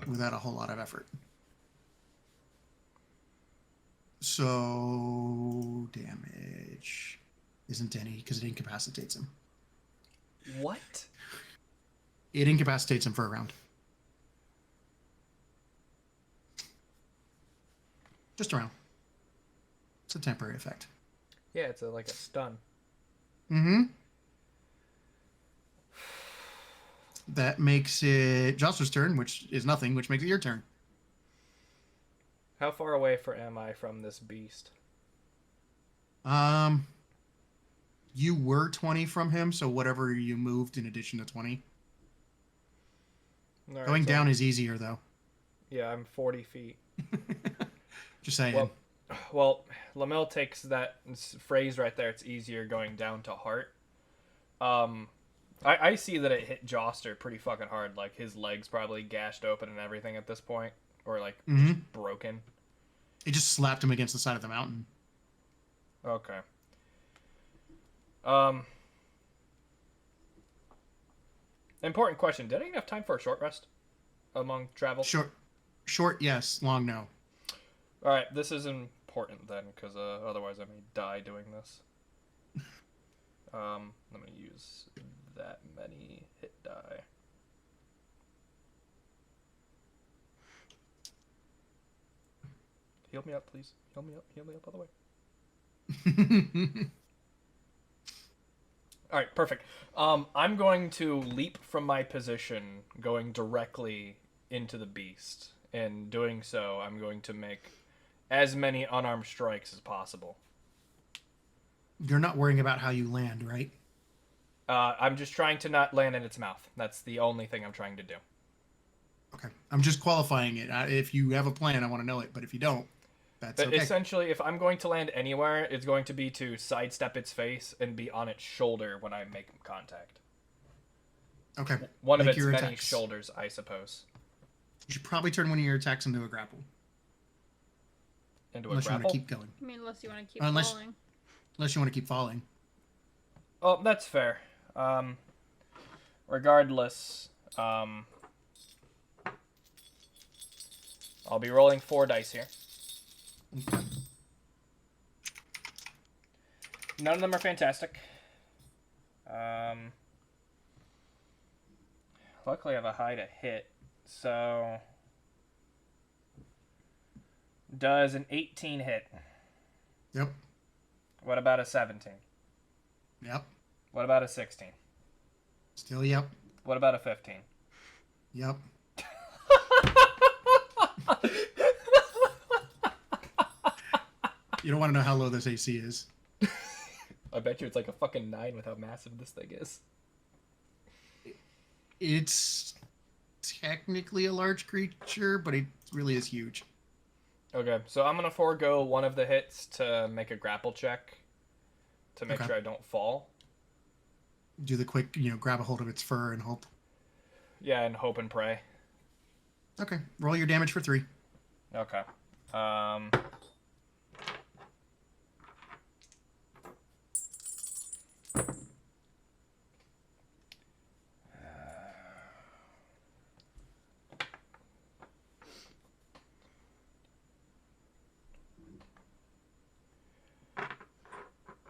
Without a whole lot of effort. So, damage isn't any because it incapacitates him. What? It incapacitates him for a round. Just a round. It's a temporary effect. Yeah, it's like a stun. Mm-hmm. That makes it Joster's turn, which is nothing, which makes it your turn. How far away am I from this beast? You were 20 from him, so whatever you moved in addition to 20. All right, Going so down is easier, though. Yeah, I'm 40 feet. Just saying. Well, Llamel takes that phrase right there. It's easier going down to heart. I see that it hit Joster pretty fucking hard. Like, his legs probably gashed open and everything at this point. Or, like, just broken. It just slapped him against the side of the mountain. Okay. Important question. Did I have time for a short rest among travel? Short, yes. Long, no. All right, this is important then, because otherwise I may die doing this. I'm going to use that many hit die. Heal me up, please. Heal me up all the way. All right, perfect. I'm going to leap from my position, going directly into the beast. In doing so, I'm going to make as many unarmed strikes as possible. You're not worrying about how you land, right? I'm just trying to not land in its mouth. That's the only thing I'm trying to do. Okay. I'm just qualifying it. If you have a plan, I want to know it. But if you don't, that's okay. Essentially, if I'm going to land anywhere, it's going to be to sidestep its face and be on its shoulder when I make contact. Okay. One of Make its your many attacks. shoulders, I suppose. You should probably turn one of your attacks into a grapple. Into Unless a grapple? you want to keep going. I mean, unless you want to keep falling. Unless you want to keep falling. Oh, that's fair. Regardless, I'll be rolling 4 dice here. Okay. None of them are fantastic. Luckily I have a high to hit, so does an 18 hit? Yep. What about a 17? Yep. What about a 16? Still yep. What about a 15? Yep. You don't want to know how low this AC is. I bet you it's like a fucking 9 with how massive this thing is. It's technically a large creature, but it really is huge. Okay, so I'm going to forego one of the hits to make a grapple check to make sure I don't fall. Do the quick, grab a hold of its fur and hope. Yeah, and hope and pray. Okay, roll your damage for 3. Okay.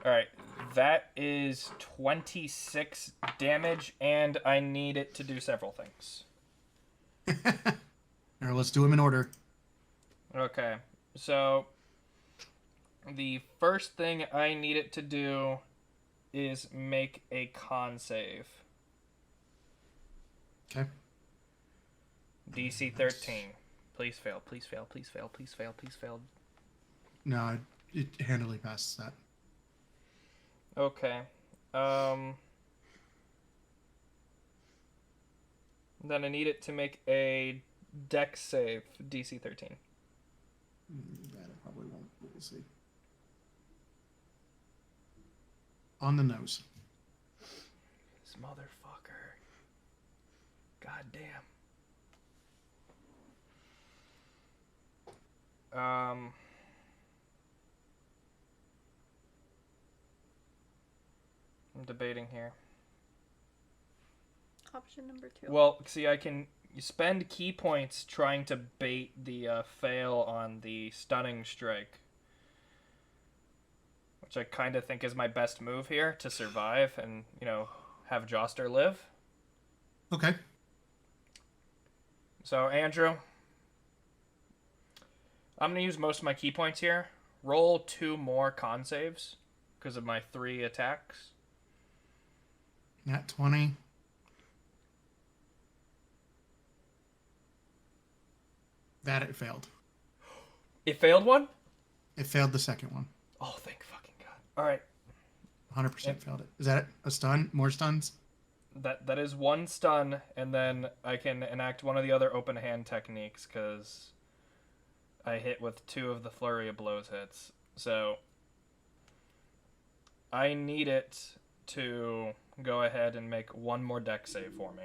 Alright, that is 26 damage, and I need it to do several things. All right, let's do them in order. Okay, so the first thing I need it to do is make a con save. Okay. DC 13. Please fail, please fail, please fail, please fail, please fail. No, it handily passes that. Okay. Then I need it to make a dex save, DC 13. That I probably won't. We'll see. On the nose. This motherfucker. God damn. I'm debating here. Option number 2. Well, see, I can spend key points trying to bait the fail on the stunning strike, which I kind of think is my best move here to survive and, have Joster live. Okay. So, Andrew, I'm going to use most of my key points here. Roll 2 more con saves because of my 3 attacks. Nat 20. That it failed. It failed one? It failed the second one. Oh, thank fucking God. All right. 100% failed it. Is that a stun? More stuns? That is one stun, and then I can enact one of the other open hand techniques because I hit with 2 of the flurry of blows hits. So I need it to go ahead and make one more deck save for me.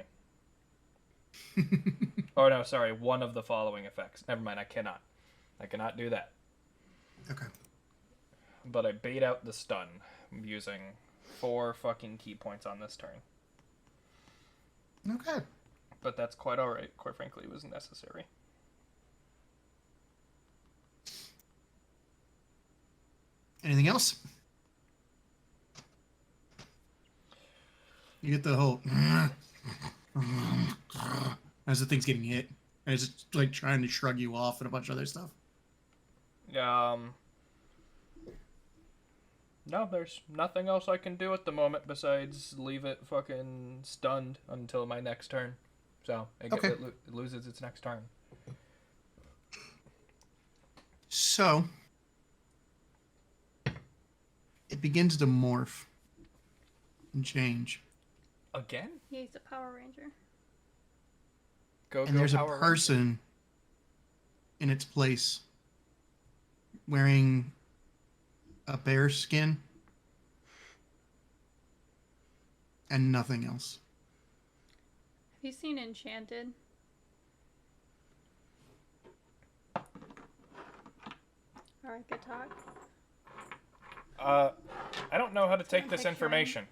Oh no, sorry, one of the following effects. Never mind, I cannot. I cannot do that. Okay. But I bait out the stun using 4 fucking key points on this turn. Okay. But that's quite alright. Quite frankly, it was necessary. Anything else? You get the whole as the thing's getting hit, and it's just like trying to shrug you off and a bunch of other stuff. No, there's nothing else I can do at the moment besides leave it fucking stunned until my next turn. So it loses its next turn. So it begins to morph and change. Again? Yeah, he's a Power Ranger. And there's a person in its place wearing a bear skin and nothing else. Have you seen Enchanted? Alright, good talk. I don't know how to take this information.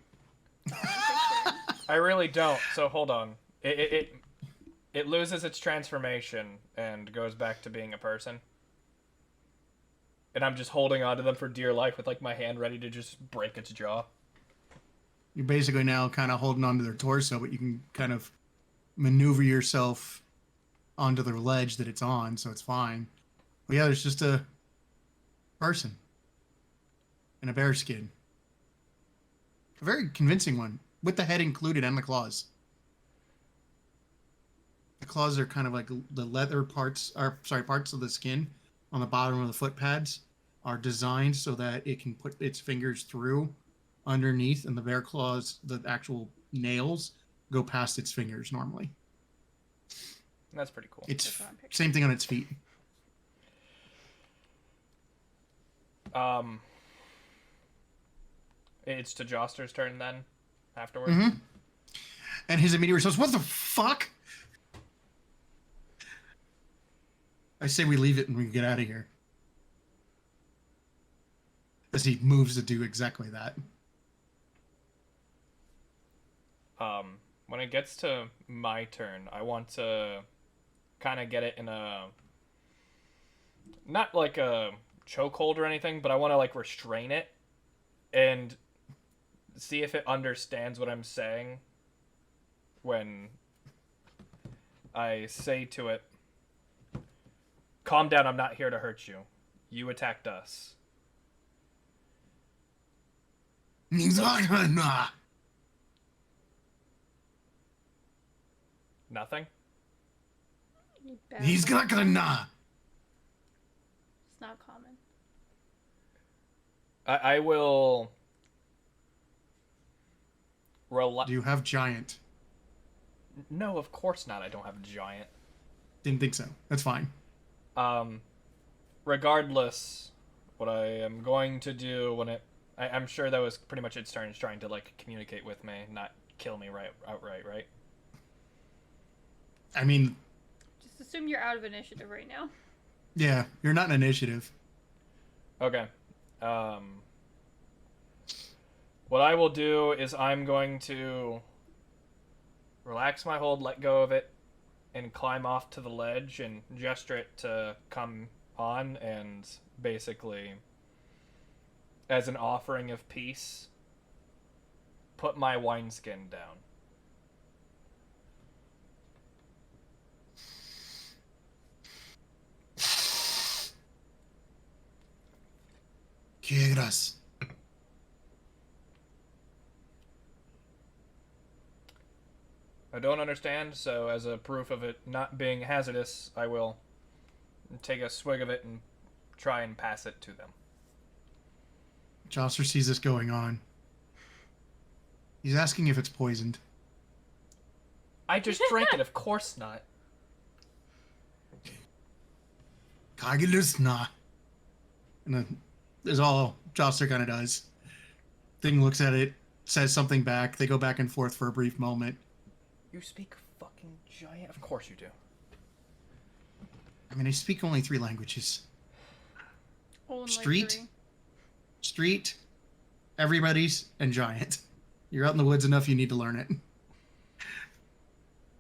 I really don't. So hold on. It loses its transformation and goes back to being a person. And I'm just holding on to them for dear life with like my hand ready to just break its jaw. You're basically now kind of holding onto their torso, but you can kind of maneuver yourself onto the ledge that it's on, so it's fine. But yeah, there's just a person in a bear skin. A very convincing one, with the head included and the claws. The claws are kind of like the leather parts, parts of the skin on the bottom of the foot pads are designed so that it can put its fingers through underneath, and the bear claws, the actual nails, go past its fingers normally. That's pretty cool. It's same thing on its feet. It's to Joster's turn then, afterwards. Mm-hmm. And his immediate response, what the fuck? I say we leave it and we get out of here. As he moves to do exactly that. When it gets to my turn, I want to kind of get it in a... not like a chokehold or anything, but I want to like restrain it and see if it understands what I'm saying when I say to it, calm down, I'm not here to hurt you. You attacked us. Nothing? He's not gonna. It's not common. I will... Do you have giant? No, of course not. I don't have giant. Didn't think so. That's fine. Regardless, what I am going to do when it... I'm sure that was pretty much its turn, it's trying to, like, communicate with me, not kill me outright, right? I mean... Just assume you're out of initiative right now. Yeah, you're not in initiative. Okay. What I will do is I'm going to relax my hold, let go of it, and climb off to the ledge and gesture it to come on, and basically, as an offering of peace, put my wineskin down. Quieras. I don't understand, so as a proof of it not being hazardous, I will take a swig of it and try and pass it to them. Joster sees this going on. He's asking if it's poisoned. I just drank it, of course not. Kagilus nah. And then there's all Joster kind of does. Thing looks at it, says something back. They go back and forth for a brief moment. You speak fucking giant? Of course you do. I mean, I speak only 3 languages. Only Street, 3. street, everybody's, and giant. You're out in the woods enough, you need to learn it.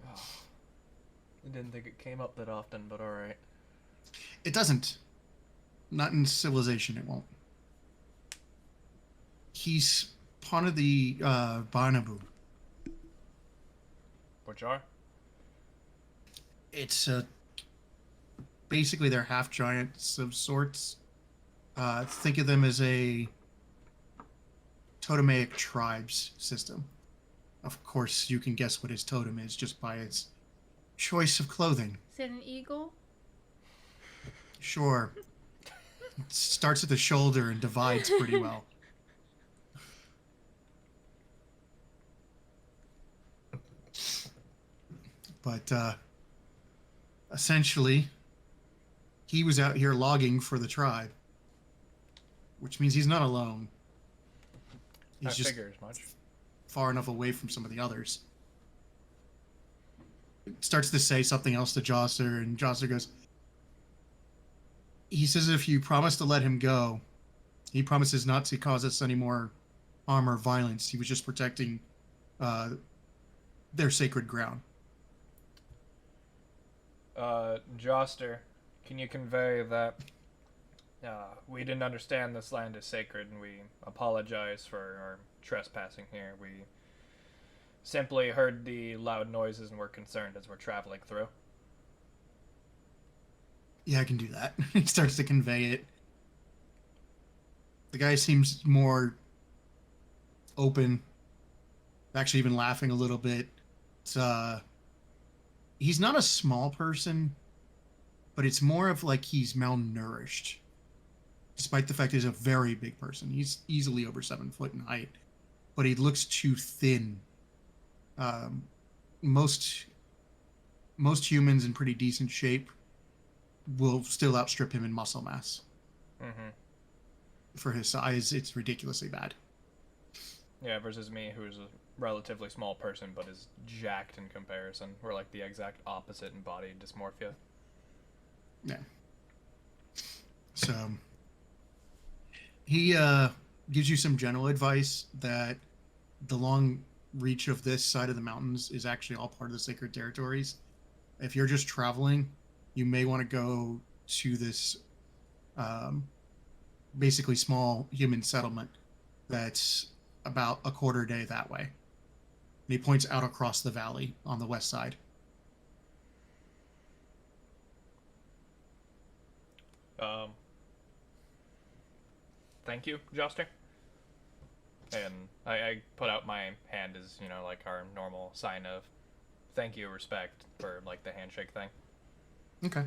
Oh, I didn't think it came up that often, but alright. It doesn't. Not in civilization, it won't. He's part of the Barnabu. Which are? It's basically they're half giants of sorts. Think of them as a totemaic tribes system. Of course, you can guess what his totem is just by its choice of clothing. Is it an eagle? Sure. It starts at the shoulder and divides pretty well. But essentially, he was out here logging for the tribe, which means he's not alone. He's I just figure as much. far enough away from some of the others. Starts to say something else to Joster, and Joster goes, he says if you promise to let him go, he promises not to cause us any more harm or violence. He was just protecting their sacred ground. Joster, can you convey that we didn't understand this land is sacred, and we apologize for our trespassing here. We simply heard the loud noises and were concerned as we're traveling through. Yeah, I can do that. He starts to convey it. The guy seems more open, actually even laughing a little bit. It's, he's not a small person, but it's more of like he's malnourished. Despite the fact he's a very big person. He's easily over 7 foot in height, but he looks too thin. Most humans in pretty decent shape will still outstrip him in muscle mass. Mm-hmm. For his size, it's ridiculously bad. Yeah, versus me, who's a relatively small person, but is jacked in comparison. We're like the exact opposite in body dysmorphia. Yeah. So, he gives you some general advice that the long reach of this side of the mountains is actually all part of the sacred territories. If you're just traveling, you may want to go to this basically small human settlement that's about a quarter day that way. And he points out across the valley on the west side. Thank you, Joster. And I put out my hand as, you know, like our normal sign of thank you, respect for, like, the handshake thing. Okay.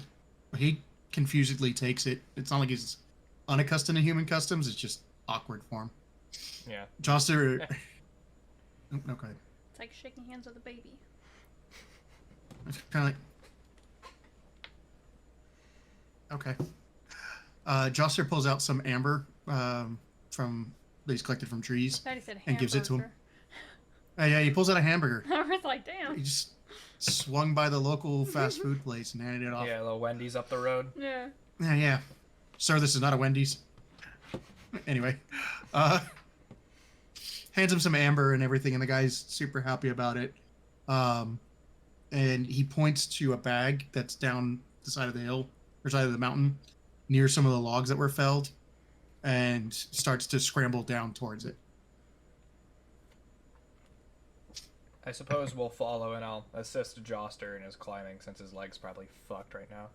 He confusedly takes it. It's not like he's unaccustomed to human customs. It's just awkward for him. Yeah. Joster... Okay. It's like shaking hands with a baby. It's kind of like... Okay. Joster pulls out some amber from that he's collected from trees I thought he said and gives it to him. hamburger. Yeah, he pulls out a hamburger. I was like, damn. He just swung by the local fast food place and handed it off. Yeah, little Wendy's up the road. Yeah. Yeah. Sir, this is not a Wendy's. Anyway, hands him some amber and everything, and the guy's super happy about it. And he points to a bag that's down the side of the hill, or side of the mountain, near some of the logs that were felled, and starts to scramble down towards it. I suppose we'll follow, and I'll assist Joster in his climbing, since his leg's probably fucked right now.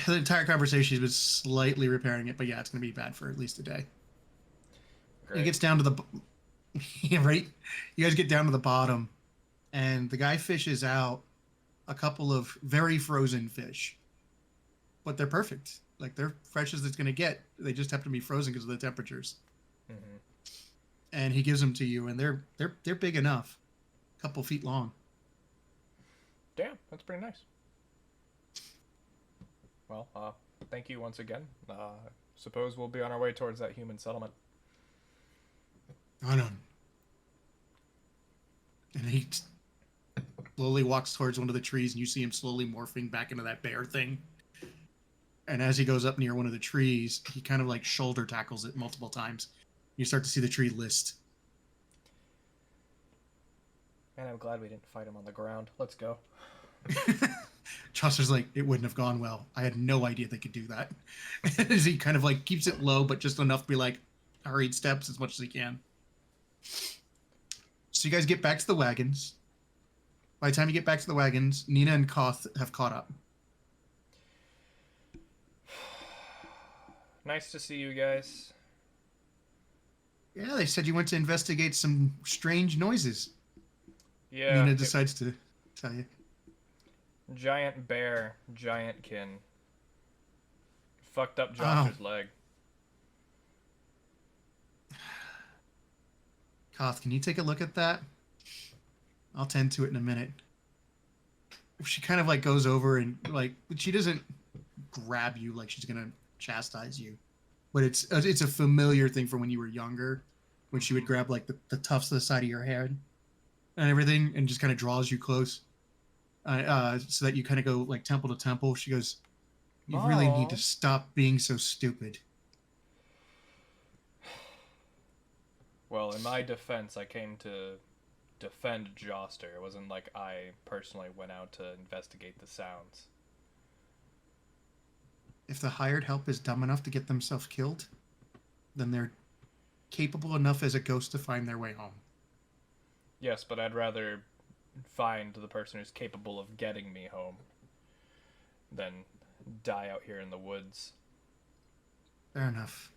The entire conversation, he's been slightly repairing it, but yeah, it's going to be bad for at least a day. Great. He gets down to the... Yeah, right? You guys get down to the bottom, and the guy fishes out a couple of very frozen fish. but they're perfect. Like they're fresh as it's gonna get. They just happen to be frozen because of the temperatures. Mm-hmm. And he gives them to you, and they're big enough, a couple feet long. Damn, that's pretty nice. Well, thank you once again. Suppose we'll be on our way towards that human settlement. I know. And he slowly walks towards one of the trees, and you see him slowly morphing back into that bear thing. And as he goes up near one of the trees, he kind of like shoulder tackles it multiple times. You start to see the tree list. Man, I'm glad we didn't fight him on the ground. Let's go. Chaucer's like, it wouldn't have gone well. I had no idea they could do that. As he kind of like keeps it low, but just enough to be like hurried steps as much as he can. So you guys get back to the wagons. By the time you get back to the wagons, Nina and Koth have caught up. Nice to see you guys. Yeah, they said you went to investigate some strange noises. Yeah. Nina decides to tell you. Giant bear, giant kin. Fucked up Josh's leg. Koth, can you take a look at that? I'll tend to it in a minute. She kind of like goes over and like, she doesn't grab you like she's gonna chastise you, but it's a familiar thing from when you were younger, when she would grab like the tufts of the side of your head and everything, and just kind of draws you close, so that you kind of go like temple to temple. She goes, "You really need to stop being so stupid." Well, in my defense, I came to defend Joster. It wasn't like I personally went out to investigate the sounds. If the hired help is dumb enough to get themselves killed, then they're capable enough as a ghost to find their way home. Yes, but I'd rather find the person who's capable of getting me home than die out here in the woods. Fair enough.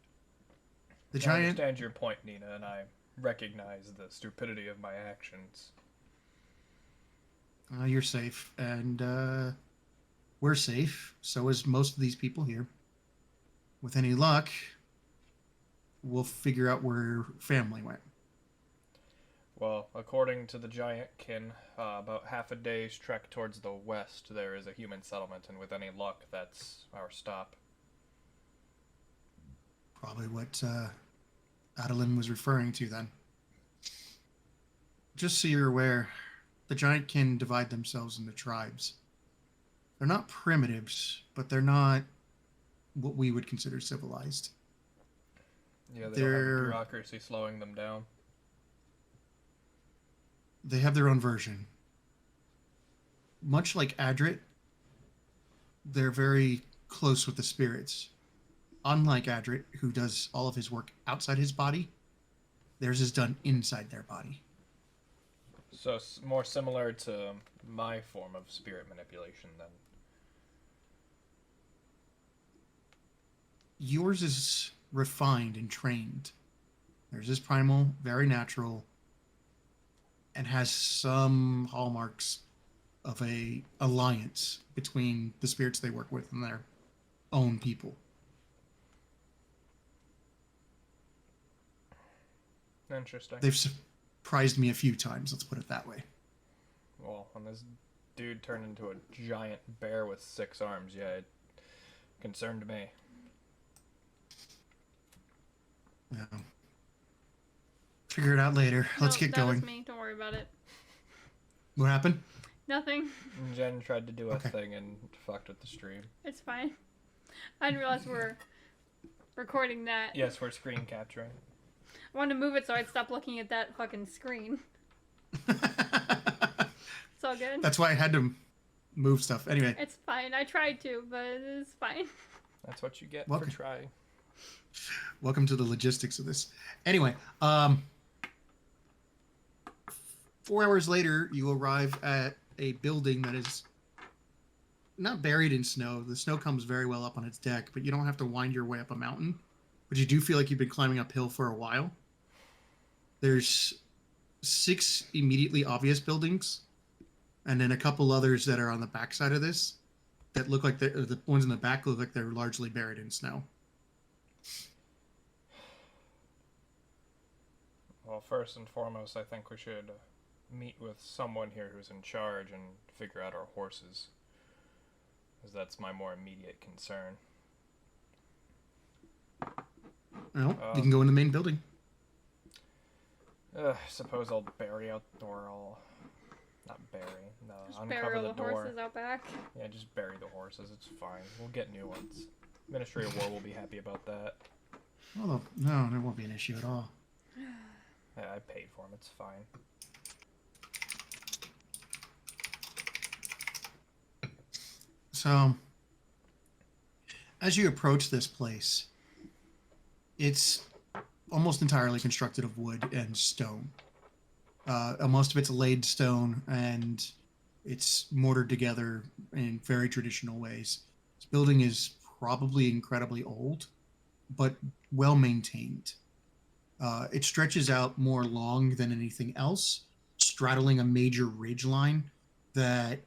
The I giant... understand your point, Nina, and I recognize the stupidity of my actions. You're safe, and we're safe. So is most of these people here. With any luck, we'll figure out where family went. Well, according to the giant kin, about half a day's trek towards the west, there is a human settlement, and with any luck, that's our stop. Probably what Adeline was referring to then. Just so you're aware, the giant kin divide themselves into tribes. They're not primitives, but they're not what we would consider civilized. Yeah, they don't have bureaucracy slowing them down. They have their own version. Much like Adrit, they're very close with the spirits. Unlike Adrit, who does all of his work outside his body, theirs is done inside their body. So it's more similar to my form of spirit manipulation then. Yours is refined and trained. Theirs is primal, very natural, and has some hallmarks of a alliance between the spirits they work with and their own people. Interesting. They've surprised me a few times, let's put it that way. Well, when this dude turned into a giant bear with 6 arms, yeah, it concerned me. Yeah. Figure it out later. Let's get that going. Was me. Don't worry about it. What happened? Nothing. Jen tried to do a thing and fucked with the stream. It's fine. I didn't realize we're recording that. Yes, we're screen capturing. I wanted to move it so I'd stop looking at that fucking screen. It's all good. That's why I had to move stuff. Anyway. It's fine. I tried to, but it's fine. That's what you get Welcome. for trying. Welcome to the logistics of this. Anyway, 4 hours later, you arrive at a building that is not buried in snow. The snow comes very well up on its deck, but you don't have to wind your way up a mountain. But you do feel like you've been climbing uphill for a while. There's 6 immediately obvious buildings, and then a couple others that are on the backside of this. that look like the ones in the back look like they're largely buried in snow. Well, first and foremost, I think we should meet with someone here who's in charge and figure out our horses, because that's my more immediate concern. Well, you can go in the main building. I suppose I'll bury out, or I'll not bury. No, Just uncover bury all the the door. horses out back. Yeah, just bury the horses. It's fine. We'll get new ones. Ministry of War will be happy about that. Although, no, there won't be an issue at all. Yeah, I paid for them. It's fine. So, as you approach this place, it's almost entirely constructed of wood and stone. Most of it's laid stone, and it's mortared together in very traditional ways. This building is probably incredibly old, but well maintained. It stretches out more long than anything else, straddling a major ridge line that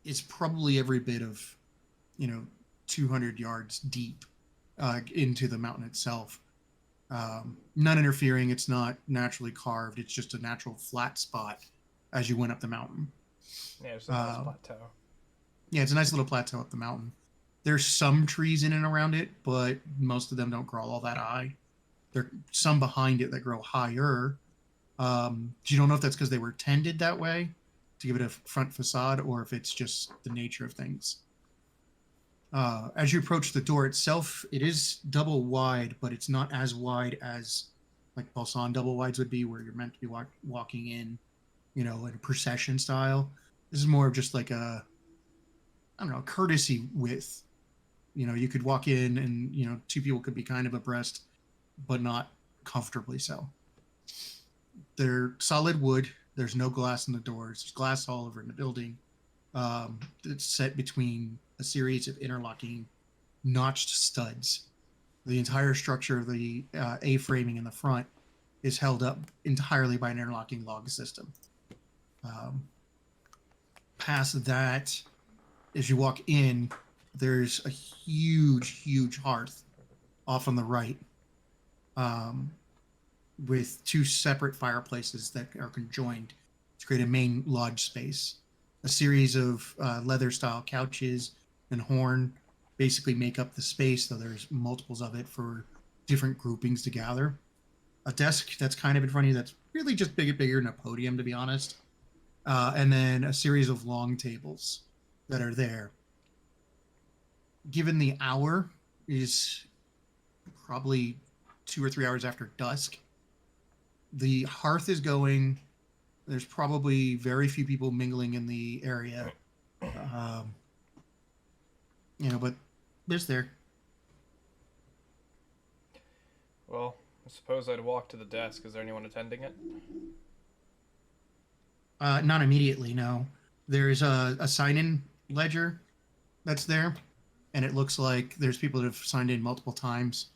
is probably every bit of, 200 yards deep into the mountain itself. None interfering. It's not naturally carved. It's just a natural flat spot as you went up the mountain. Yeah, it's a nice plateau. Yeah, it's a nice little plateau up the mountain. There's some trees in and around it, but most of them don't grow all that high. There are some behind it that grow higher. You don't know if that's because they were tended that way to give it a front facade, or if it's just the nature of things. As you approach the door itself, it is double wide, but it's not as wide as like Balsan double wides would be, where you're meant to be walking in, in a procession style. This is more of just like a, I don't know, courtesy width. You could walk in and, two people could be kind of abreast, but not comfortably so. They're solid wood. There's no glass in the doors. There's glass all over in the building. It's set between a series of interlocking notched studs. The entire structure of the A-framing in the front is held up entirely by an interlocking log system. Past that, as you walk in, there's a huge hearth off on the right, with two separate fireplaces that are conjoined to create a main lodge space. A series of leather-style couches and horn basically make up the space, though there's multiples of it for different groupings to gather. A desk that's kind of in front of you that's really just bigger than a podium, to be honest. And then a series of long tables that are there. Given the hour is probably 2 or 3 hours after dusk, the hearth is going. There's probably very few people mingling in the area. But there's there. Well, I suppose I'd walk to the desk. Is there anyone attending it? Not immediately, no. There's a sign-in ledger that's there, and it looks like there's people that have signed in multiple times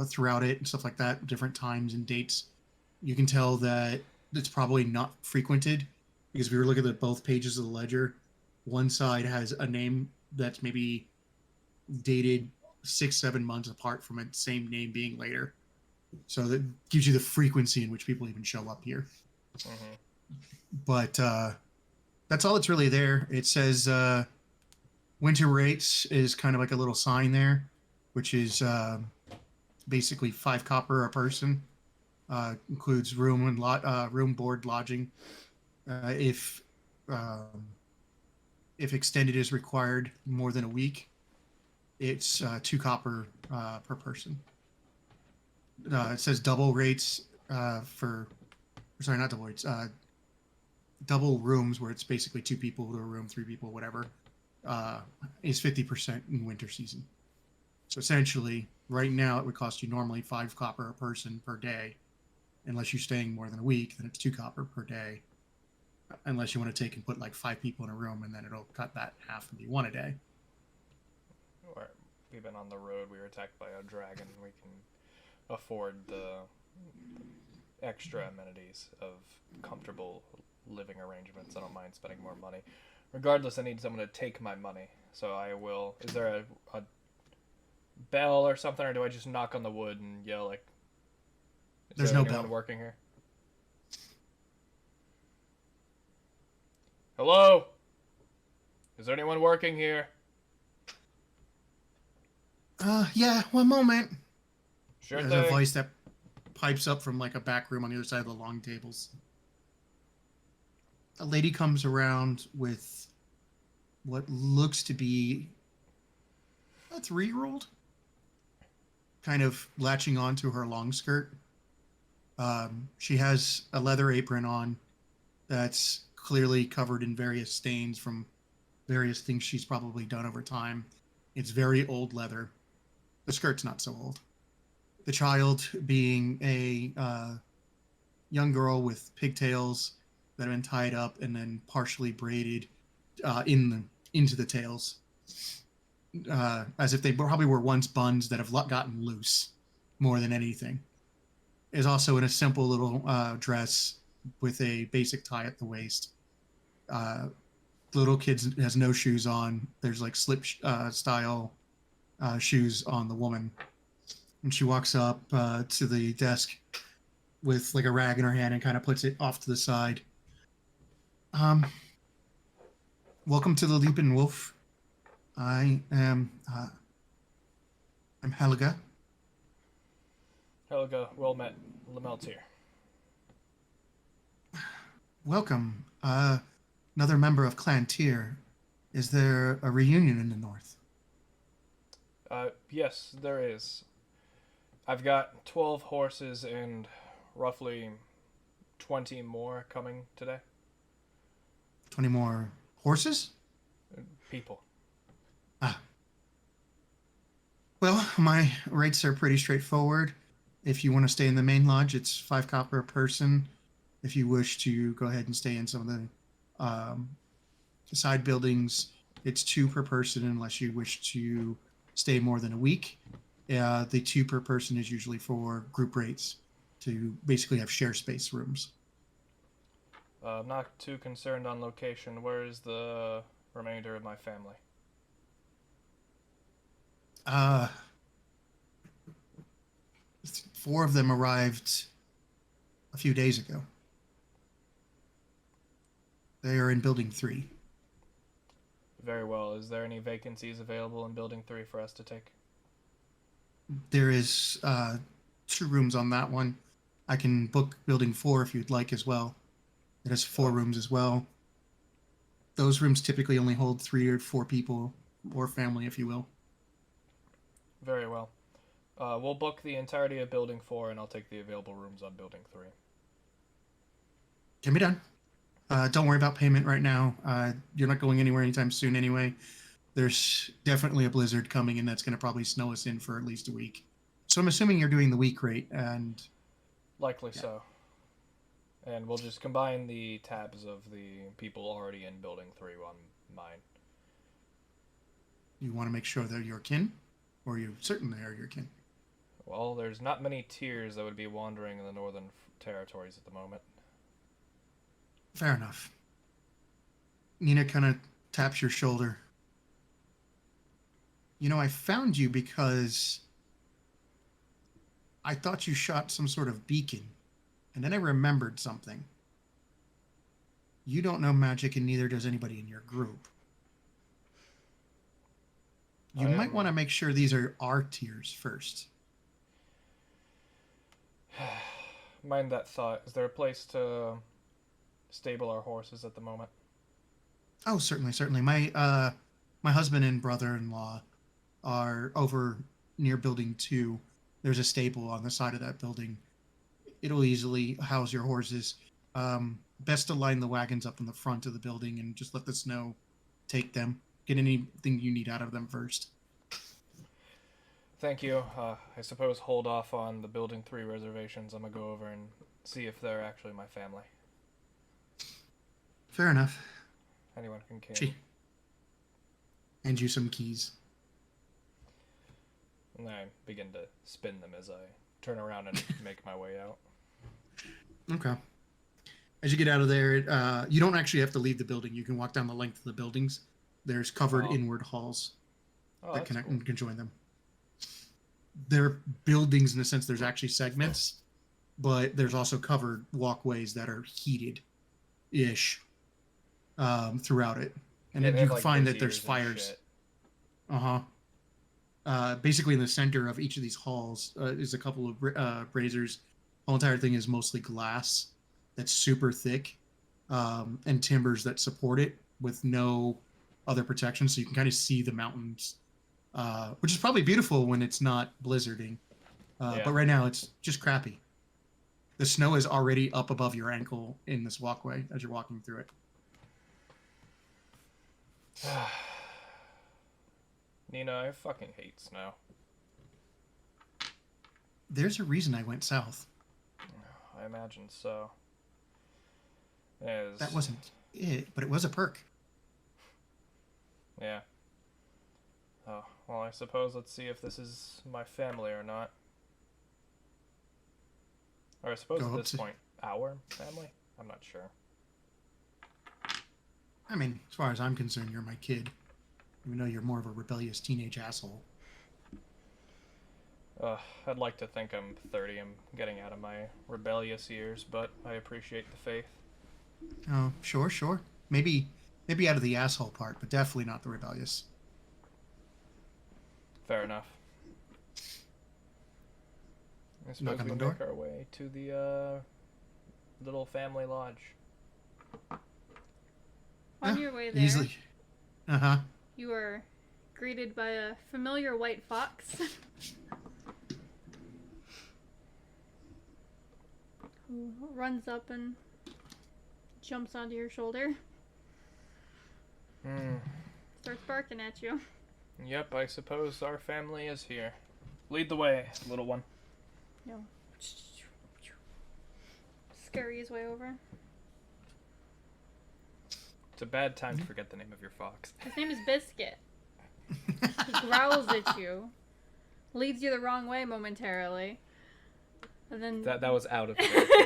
throughout it and stuff like that, different times and dates. You can tell that it's probably not frequented, because if we were looking at both pages of the ledger, one side has a name that's maybe dated 6-7 months apart from its same name being later. So that gives you the frequency in which people even show up here. Mm-hmm. But that's all that's really there. It says winter rates is kind of like a little sign there, which is basically 5 copper a person. Includes room and room, board, lodging. If extended is required more than a week, it's 2 copper per person. It says double rates not double rates. Double rooms, where it's basically 2 people to a room, 3 people, whatever, is 50% in winter season. So essentially, right now it would cost you normally 5 copper a person per day. Unless you're staying more than a week, then it's 2 copper per day. Unless you want to take and put like 5 people in a room, and then it'll cut that half and be 1 a day. We've been on the road. We were attacked by a dragon. We can afford the extra amenities of comfortable living arrangements. I don't mind spending more money. Regardless, I need someone to take my money. So I will. Is there a bell or something, or do I just knock on the wood and yell like? There's there no anyone bell. working here? Hello? Is there anyone working here? Yeah, one moment. Sure There's thing. a voice that pipes up from like a back room on the other side of the long tables. A lady comes around with what looks to be a 3-year-old, kind of latching onto her long skirt. She has a leather apron on that's clearly covered in various stains from various things she's probably done over time. It's very old leather. The skirt's not so old. The child being a young girl with pigtails that have been tied up and then partially braided into the tails, as if they probably were once buns that have gotten loose more than anything. Is also in a simple little dress with a basic tie at the waist. The little kid has no shoes on. There's like slip style shoes on the woman. And she walks up to the desk with like a rag in her hand and kind of puts it off to the side. Welcome to the Leaping Wolf. I'm Helga. Helga, well met. Llamel's here. Welcome. Another member of Clan Tyr. Is there a reunion in the north? Yes, there is. I've got 12 horses and roughly 20 more coming today. 20 more horses? People. Ah. Well, my rates are pretty straightforward. If you want to stay in the main lodge, it's 5 copper a person. If you wish to go ahead and stay in some of the side buildings, it's 2 per person unless you wish to stay more than a week. The 2 per person is usually for group rates to basically have share space rooms. I'm not too concerned on location. Where is the remainder of my family? 4 of them arrived a few days ago. They are in building 3. Very well. Is there any vacancies available in building 3 for us to take? There is 2 rooms on that one. I can book building 4 if you'd like as well. It has 4 rooms as well. Those rooms typically only hold 3 or 4 people, or family, if you will. Very well. We'll book the entirety of building 4 and I'll take the available rooms on building 3. Can be done. Don't worry about payment right now. You're not going anywhere anytime soon anyway. There's definitely a blizzard coming and that's going to probably snow us in for at least a week. So I'm assuming you're doing the week rate and... Likely so. And we'll just combine the tabs of the people already in building 3 on mine. You want to make sure they're your kin? Or you're certain they are your kin? Well, there's not many tiers that would be wandering in the northern territories at the moment. Fair enough. Nina kind of taps your shoulder. You know, I found you because I thought you shot some sort of beacon. And then I remembered something. You don't know magic and neither does anybody in your group. You might want to make sure these are our tiers first. Mind that thought. Is there a place to stable our horses at the moment? Oh, certainly, certainly. My husband and brother-in-law are over near building 2. There's a stable on the side of that building. It'll easily house your horses. Best to line the wagons up in the front of the building and just let the snow take them. Get anything you need out of them first. Thank you. I suppose hold off on the building 3 reservations. I'm gonna go over and see if they're actually my family. Fair enough. Anyone can key. She hand you some keys. And I begin to spin them as I turn around and make my way out. Okay. As you get out of there, you don't actually have to leave the building. You can walk down the length of the buildings. There's covered inward halls Oh, that that's connect cool. and can join them. They're buildings in the sense there's actually segments, but there's also covered walkways that are heated-ish throughout it. And Yeah, then they you have, can like, find that there's braziers and fires. shit. Basically, in the center of each of these halls is a couple of braziers. The whole entire thing is mostly glass that's super thick, and timbers that support it with no other protection, so you can kind of see the mountains, which is probably beautiful when it's not blizzarding. Yeah. But right now, it's just crappy. The snow is already up above your ankle in this walkway as you're walking through it. Nina, I fucking hate snow. There's a reason I went south. I imagine so. Yes. That wasn't it, but it was a perk. Yeah. Oh, well, I suppose let's see if this is my family or not. Or I suppose Go at up this to- point, our family? I'm not sure. I mean, as far as I'm concerned, you're my kid. Even though you're more of a rebellious teenage asshole. I'd like to think I'm 30. I'm getting out of my rebellious years, but I appreciate the faith. Oh, sure. Maybe out of the asshole part, but definitely not the rebellious. Fair enough. I suppose Knock on we the door? make our way to the little family lodge. On your way there, Easily. Uh-huh. you are greeted by a familiar white fox who runs up and jumps onto your shoulder, starts barking at you. Yep, I suppose our family is here. Lead the way, little one. No. Scurry his way over. It's a bad time to forget the name of your fox. His name is Biscuit. He growls at you, leads you the wrong way momentarily, and then That was out of character.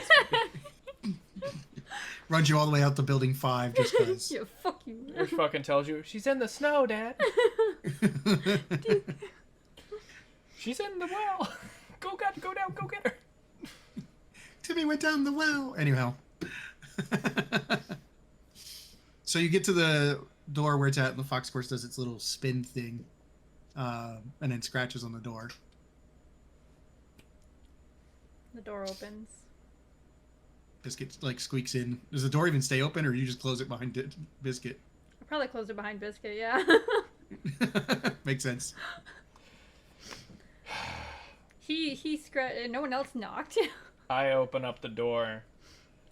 Runs you all the way out to building 5 just because. yeah, fuck you. Which fucking tells you, she's in the snow, Dad. She's in the well. Go down, go get her. Timmy went down the well. Anyhow. So you get to the door where it's at, and the fox, of course, does its little spin thing, and then scratches on the door. The door opens. Biscuit like squeaks in. Does the door even stay open, or you just close it behind Biscuit? I probably closed it behind Biscuit, yeah. Makes sense. he scratched. No one else knocked. I open up the door.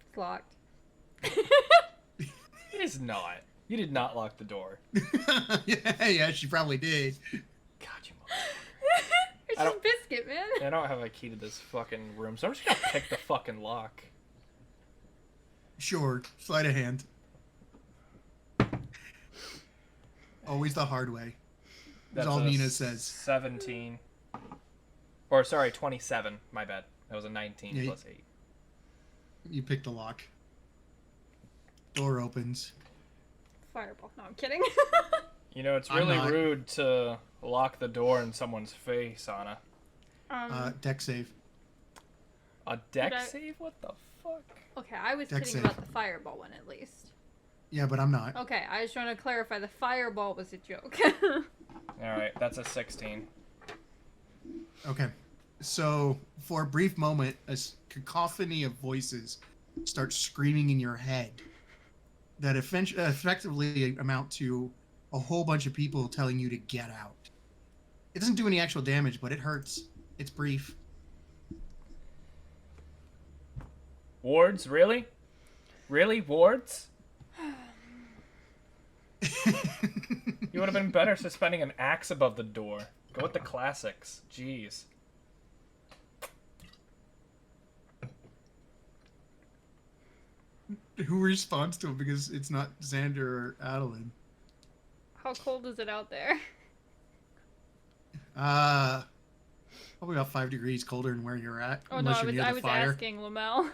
It's locked. It is not. You did not lock the door. yeah, she probably did. God, you motherfucker. It's I just Biscuit, man. I don't have a key to this fucking room, so I'm just gonna pick the fucking lock. Sure, sleight of hand. Always the hard way. That's all a Nina says. 17. Or, sorry, 27. My bad. That was a 19 Yeah, plus 8. You pick the lock. Door opens. Fireball. No, I'm kidding. You know, it's I'm really not. rude to lock the door in someone's face, Anna. Deck save. A deck Did I- save? What the fuck? Okay, I was Deck kidding save. about the fireball one at least. Yeah, but I'm not. Okay, I was trying to clarify the fireball was a joke. Alright, that's a 16. Okay. So, for a brief moment, a cacophony of voices start screaming in your head that effectively amount to a whole bunch of people telling you to get out. It doesn't do any actual damage, but it hurts. It's brief. Wards? Really? Really? Wards? You would have been better suspending an axe above the door. Go with the classics. Jeez. Who responds to it because it's not Xander or Adeline? How cold is it out there? Probably about 5 degrees colder than where you're at. Oh no, unless I you're was near I the was fire. asking Llamel.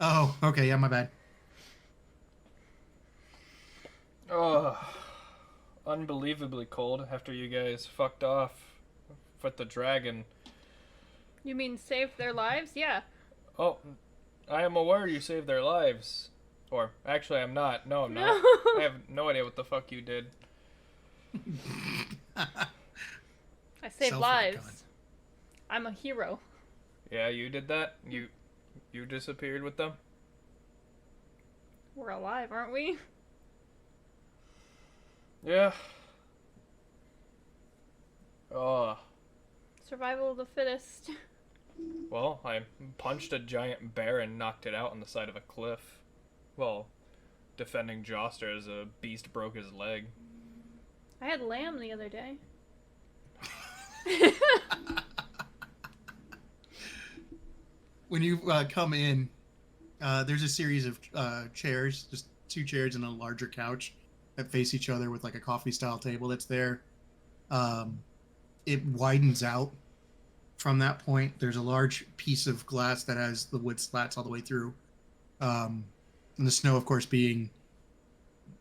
Oh, okay, yeah, my bad. Oh, unbelievably cold after you guys fucked off with the dragon. You mean save their lives? Yeah. Oh, I am aware you saved their lives. Or, actually, I'm not. No, I'm No. not. I have no idea what the fuck you did. I saved Self-retcon. lives. I'm a hero. Yeah, you did that? You disappeared with them? We're alive, aren't we? Yeah. Oh. Survival of the fittest. Well, I punched a giant bear and knocked it out on the side of a cliff. Well, defending Joster as a beast broke his leg. I had lamb the other day. When you come in, there's a series of chairs, just 2 chairs and a larger couch that face each other with like a coffee style table that's there. It widens out from that point. There's a large piece of glass that has the wood slats all the way through. And the snow, of course, being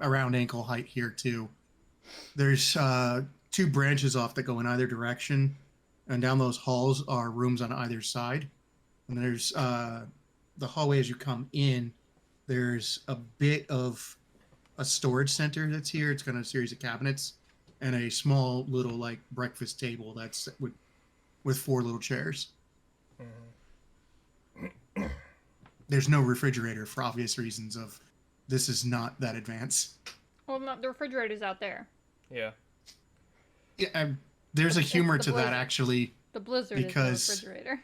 around ankle height here too. There's 2 branches off that go in either direction, and down those halls are rooms on either side. And there's the hallway as you come in. There's a bit of a storage center that's here. It's got a series of cabinets and a small little like breakfast table that's with 4 little chairs. Mm-hmm. There's no refrigerator for obvious reasons of this is not that advanced. Well, not the refrigerator's out there. Yeah. Yeah, there's a It's humor the to that blizzard. actually. The blizzard Because- is the refrigerator.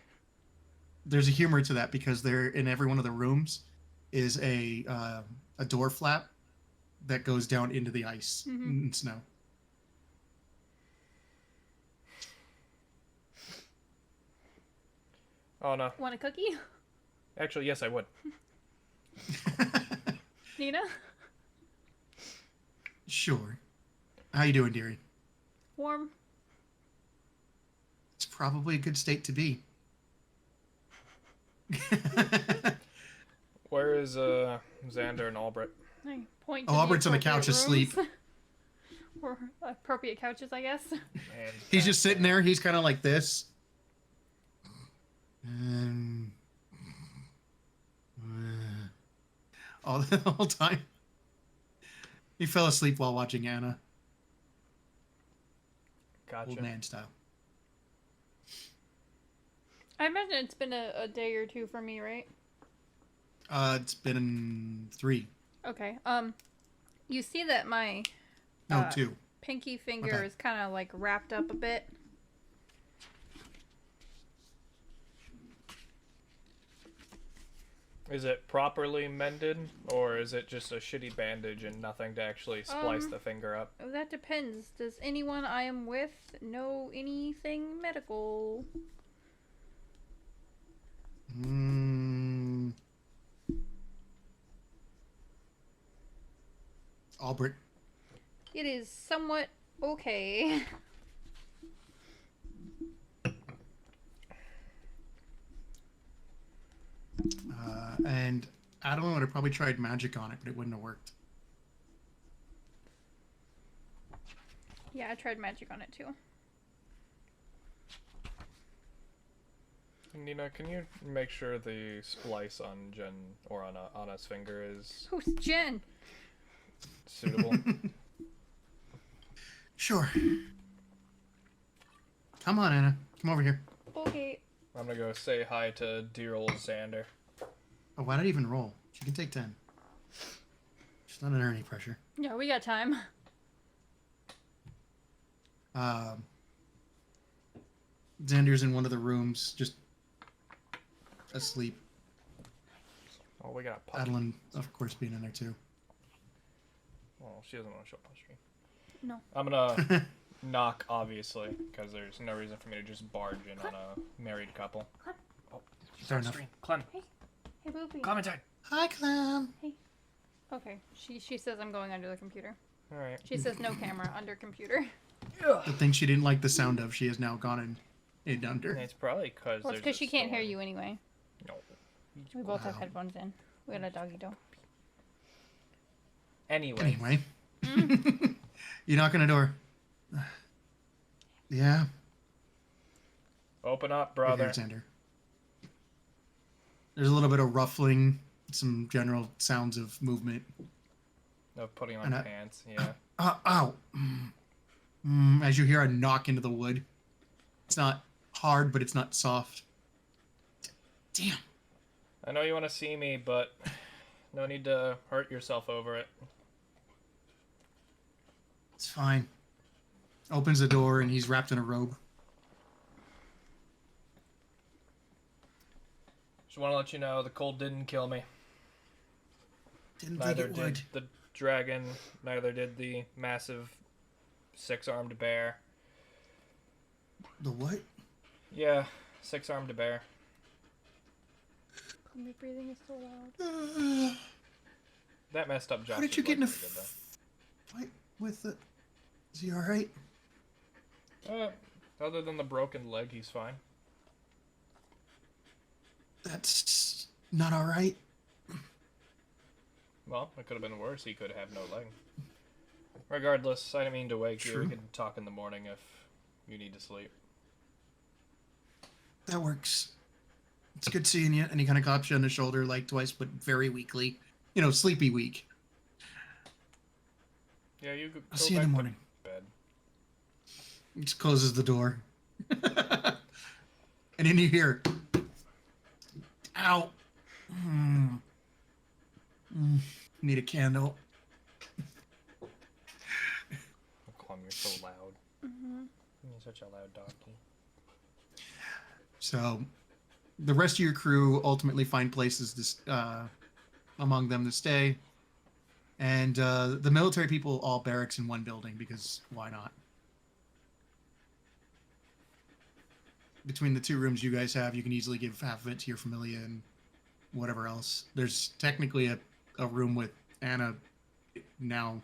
There's a humor to that because there in every one of the rooms is a door flap that goes down into the ice and snow. Oh, no. Want a cookie? Actually, yes, I would. Nina? Sure. How you doing, dearie? Warm? It's probably a good state to be. Where is Xander and Albert? I point Oh, to Albert's on the appropriate couch asleep. rooms. Or appropriate couches, I guess. He's just sitting there. He's kind of like this. Um, all the whole time. He fell asleep while watching Anna, Gotcha. old man style. I imagine it's been a day or two for me, right? It's been 3. Okay. You see that my No, 2. pinky finger Okay. is kind of like wrapped up a bit. Is it properly mended, or is it just a shitty bandage and nothing to actually splice the finger up? That depends. Does anyone I am with know anything medical? Albert. It is somewhat okay. And Adeline would have probably tried magic on it, but it wouldn't have worked. Yeah, I tried magic on it too. Nina, can you make sure the splice on Jen or on Anna's finger is Who's Jen? suitable? Sure. Come on, Anna. Come over here. Okay. I'm gonna go say hi to dear old Xander. Oh, why did I even roll? She can take 10. She's not under any pressure. Yeah, we got time. Xander's in one of the rooms, just asleep. Oh, we got Puppy. Adeline, of course, being in there too. Well, she doesn't want to show up on screen. No. I'm gonna knock, obviously, because there's no reason for me to just barge in on a married couple. Oh, she's Fair on enough. screen. Clem, Hey, Boopy. Clem inside. Hi, Clem. Okay. She says I'm going under the computer. All right. She says no camera, under computer. The thing she didn't like the sound of, she has now gone in under. It's probably because Well, it's because she can't hear you anyway. No. We both have Wow. headphones in. We got a doggy dog. Anyway. You knock on the door. Yeah. Open up, Here, brother. it's Ender. There's a little bit of ruffling, some general sounds of movement. Of putting on And I- pants, yeah. Ow. As you hear a knock into the wood. It's not hard, but it's not soft. Damn. I know you want to see me, but no need to hurt yourself over it. It's fine. Opens the door and he's wrapped in a robe. Just want to let you know the cold didn't kill me. Didn't Neither think it would. did the dragon. Neither did the massive 6-armed bear. The what? Yeah, 6-armed bear. My breathing is so loud. That messed up Josh's How did you get in a leg pretty good, fight with the... Is he alright? though. Other than the broken leg, he's fine. That's not alright. Well, it could have been worse. He could have no leg. Regardless, I didn't mean to wake you. True. We can talk in the morning if you need to sleep. That works. It's good seeing you. And he kind of claps you on the shoulder like twice, but very weakly. You know, sleepy weak. Yeah, you could I'll go see you in back the to morning. bed. He just closes the door. And then you hear... Ow. Need a candle. Oh, Clum, you're so loud. You're such a loud donkey. So, the rest of your crew ultimately find places to, among them to stay. And the military people all barracks in one building because why not? Between the 2 rooms you guys have, you can easily give half of it to your familia and whatever else. There's technically a room with Anna now.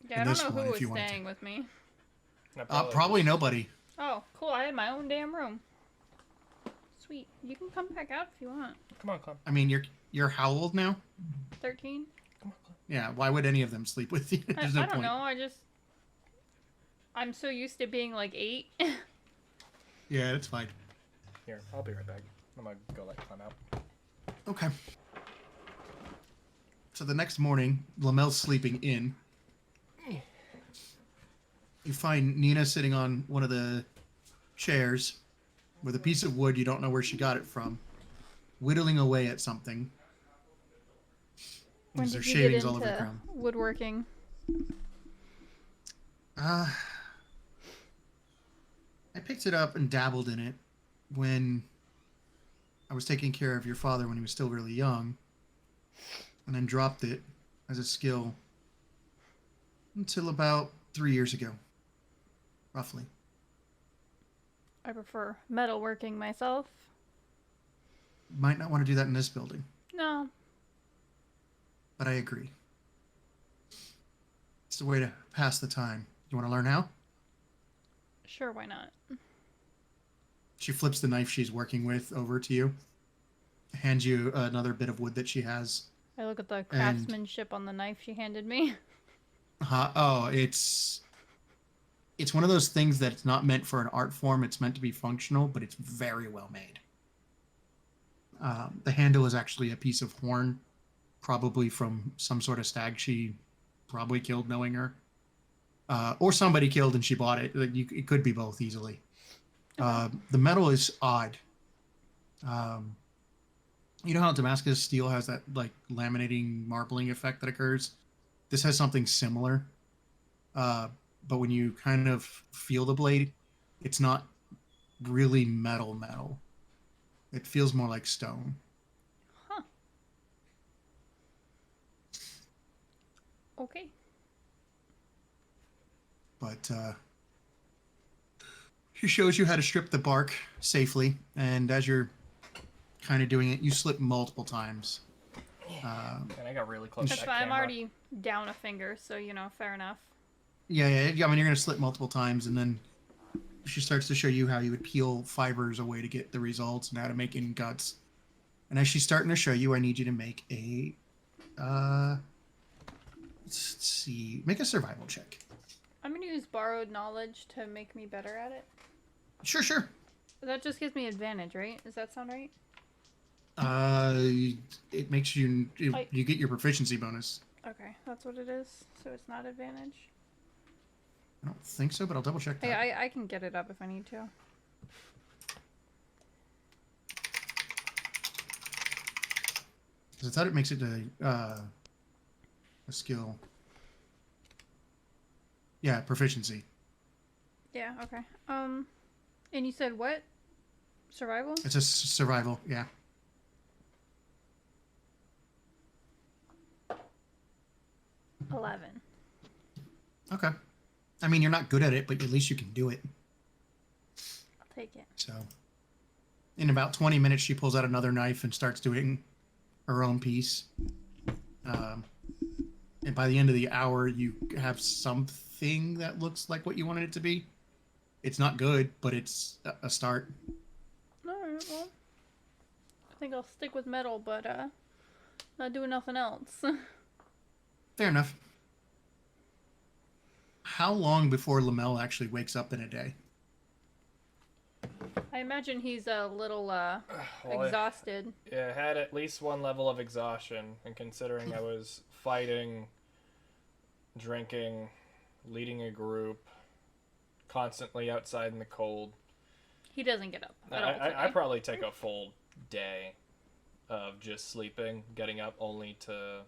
Yeah, I in don't this know one, who if you was wanted to. staying with me. No, Probably just- nobody. Oh, cool. I had my own damn room. Sweet. You can come back out if you want. Come on, Clum. I mean, you're how old now? 13? Come on, Clum. Yeah, why would any of them sleep with you? I There's no don't point. know. I'm so used to being like 8. Yeah, it's fine. Here, I'll be right back. I'm gonna go let Clem out. Okay. So the next morning, Llamel's sleeping in. You find Nina sitting on one of the chairs with a piece of wood you don't know where she got it from, whittling away at something. When There's did you get shavings all over the into ground. woodworking? I picked it up and dabbled in it when I was taking care of your father when he was still really young, and then dropped it as a skill until about 3 years ago, roughly. I prefer metalworking myself. Might not want to do that in this building, No. but I agree. It's the way to pass the time. You want to learn how? Sure, why not? She flips the knife she's working with over to you, hands you another bit of wood that she has. I look at the craftsmanship on the knife she handed me. Oh, it's one of those things that's not meant for an art form. It's meant to be functional, but it's very well made. The handle is actually a piece of horn, probably from some sort of stag she probably killed knowing her. Or somebody killed and she bought it. It could be both easily. The metal is odd. You know how Damascus steel has that like laminating marbling effect that occurs? This has something similar. But when you kind of feel the blade, it's not really metal. It feels more like stone. Huh. Okay. But she shows you how to strip the bark safely, and as you're kind of doing it, you slip multiple times. And I got really close That's to that fine. I'm camera. already down a finger, so, fair enough. Yeah. I mean, you're going to slip multiple times, and then she starts to show you how you would peel fibers away to get the results and how to make in guts And as she's starting to show you, I need you to make a, let's see, make a survival check. I'm gonna use borrowed knowledge to make me better at it. Sure. That just gives me advantage, right? Does that sound right? It makes you, you get your proficiency bonus. Okay, that's what it is. So it's not advantage. I don't think so, but I'll double check that. Hey, I can get it up if I need to. 'Cause I thought it makes it a skill. Yeah, proficiency. Yeah, okay. And you said what? Survival? It's a survival, yeah. $11. Okay. I mean, you're not good at it, but at least you can do it. I'll take it. So, in about 20 minutes, she pulls out another knife and starts doing her own piece. And by the end of the hour, you have something that looks like what you wanted it to be. It's not good, but it's a start. Alright, well. I think I'll stick with metal, but not doing nothing else. Fair enough. How long before Llamel actually wakes up in a day? I imagine he's a little Well, exhausted. Yeah, I had at least one level of exhaustion, and considering I was fighting, drinking, leading a group, constantly outside in the cold, He doesn't get up at all I today. probably take a full day of just sleeping, getting up only to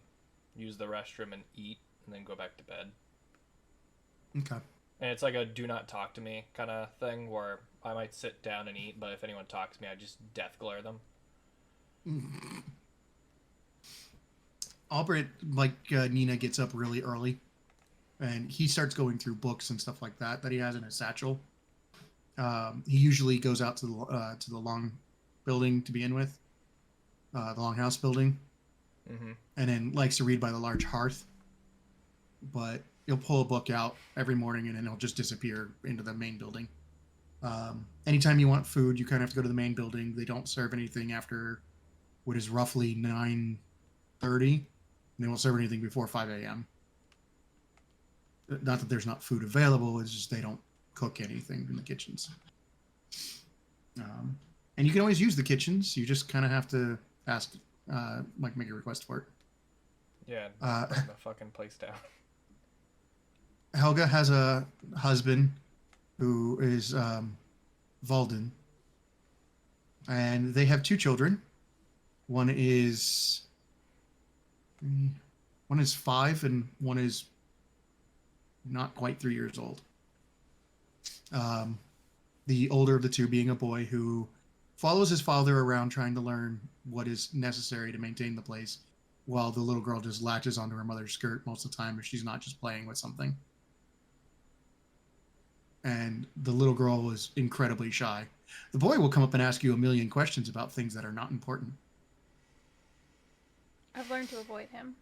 use the restroom and eat, and then go back to bed. Okay. And it's like a do not talk to me kind of thing where I might sit down and eat, but if anyone talks to me, I just death glare them. Albert, like Nina, gets up really early, and he starts going through books and stuff like that he has in his satchel. He usually goes out to the long building to begin with, the longhouse building, and then likes to read by the large hearth. But he'll pull a book out every morning, and then he'll just disappear into the main building. Anytime you want food, you kind of have to go to the main building. They don't serve anything after what is roughly 9:30. They won't serve anything before 5 a.m. Not that there's not food available, it's just they don't cook anything in the kitchens. And you can always use the kitchens. You just kind of have to ask, make a request for it. Yeah, burn the fucking place down. Helga has a husband who is Valden, and they have two children. One is 5, and one is not quite 3 years old. The older of the two being a boy who follows his father around trying to learn what is necessary to maintain the place, while the little girl just latches onto her mother's skirt most of the time if she's not just playing with something. And the little girl is incredibly shy. The boy will come up and ask you a million questions about things that are not important. I've learned to avoid him.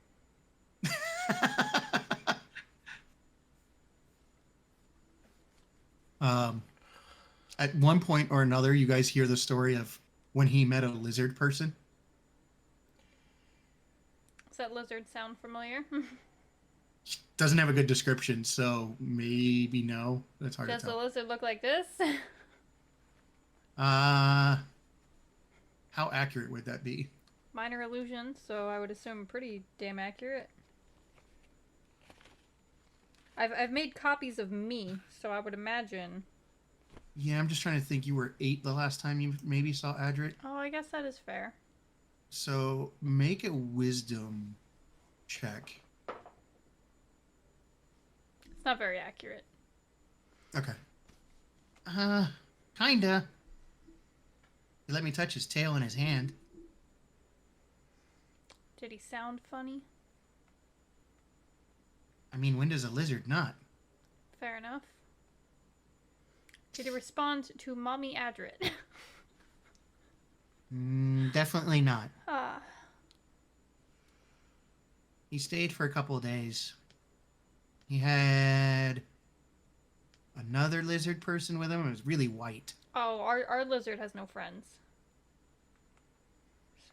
At one point or another, you guys hear the story of when he met a lizard person. Does that lizard sound familiar? Doesn't have a good description, so maybe no. That's hard Does to the tell. lizard look like this? How accurate would that be? Minor illusion, so I would assume pretty damn accurate. I've made copies of me, so I would imagine. Yeah, I'm just trying to think. You were 8 the last time you maybe saw Adric. Oh, I guess that is fair. So make a wisdom check. It's not very accurate. Okay. Kinda. He let me touch his tail in his hand. Did he sound funny? I mean, when does a lizard not? Fair enough. Did he respond to Mommy Adrit? Definitely not. Ah. He stayed for a couple of days. He had another lizard person with him. It was really white. Oh, our lizard has no friends.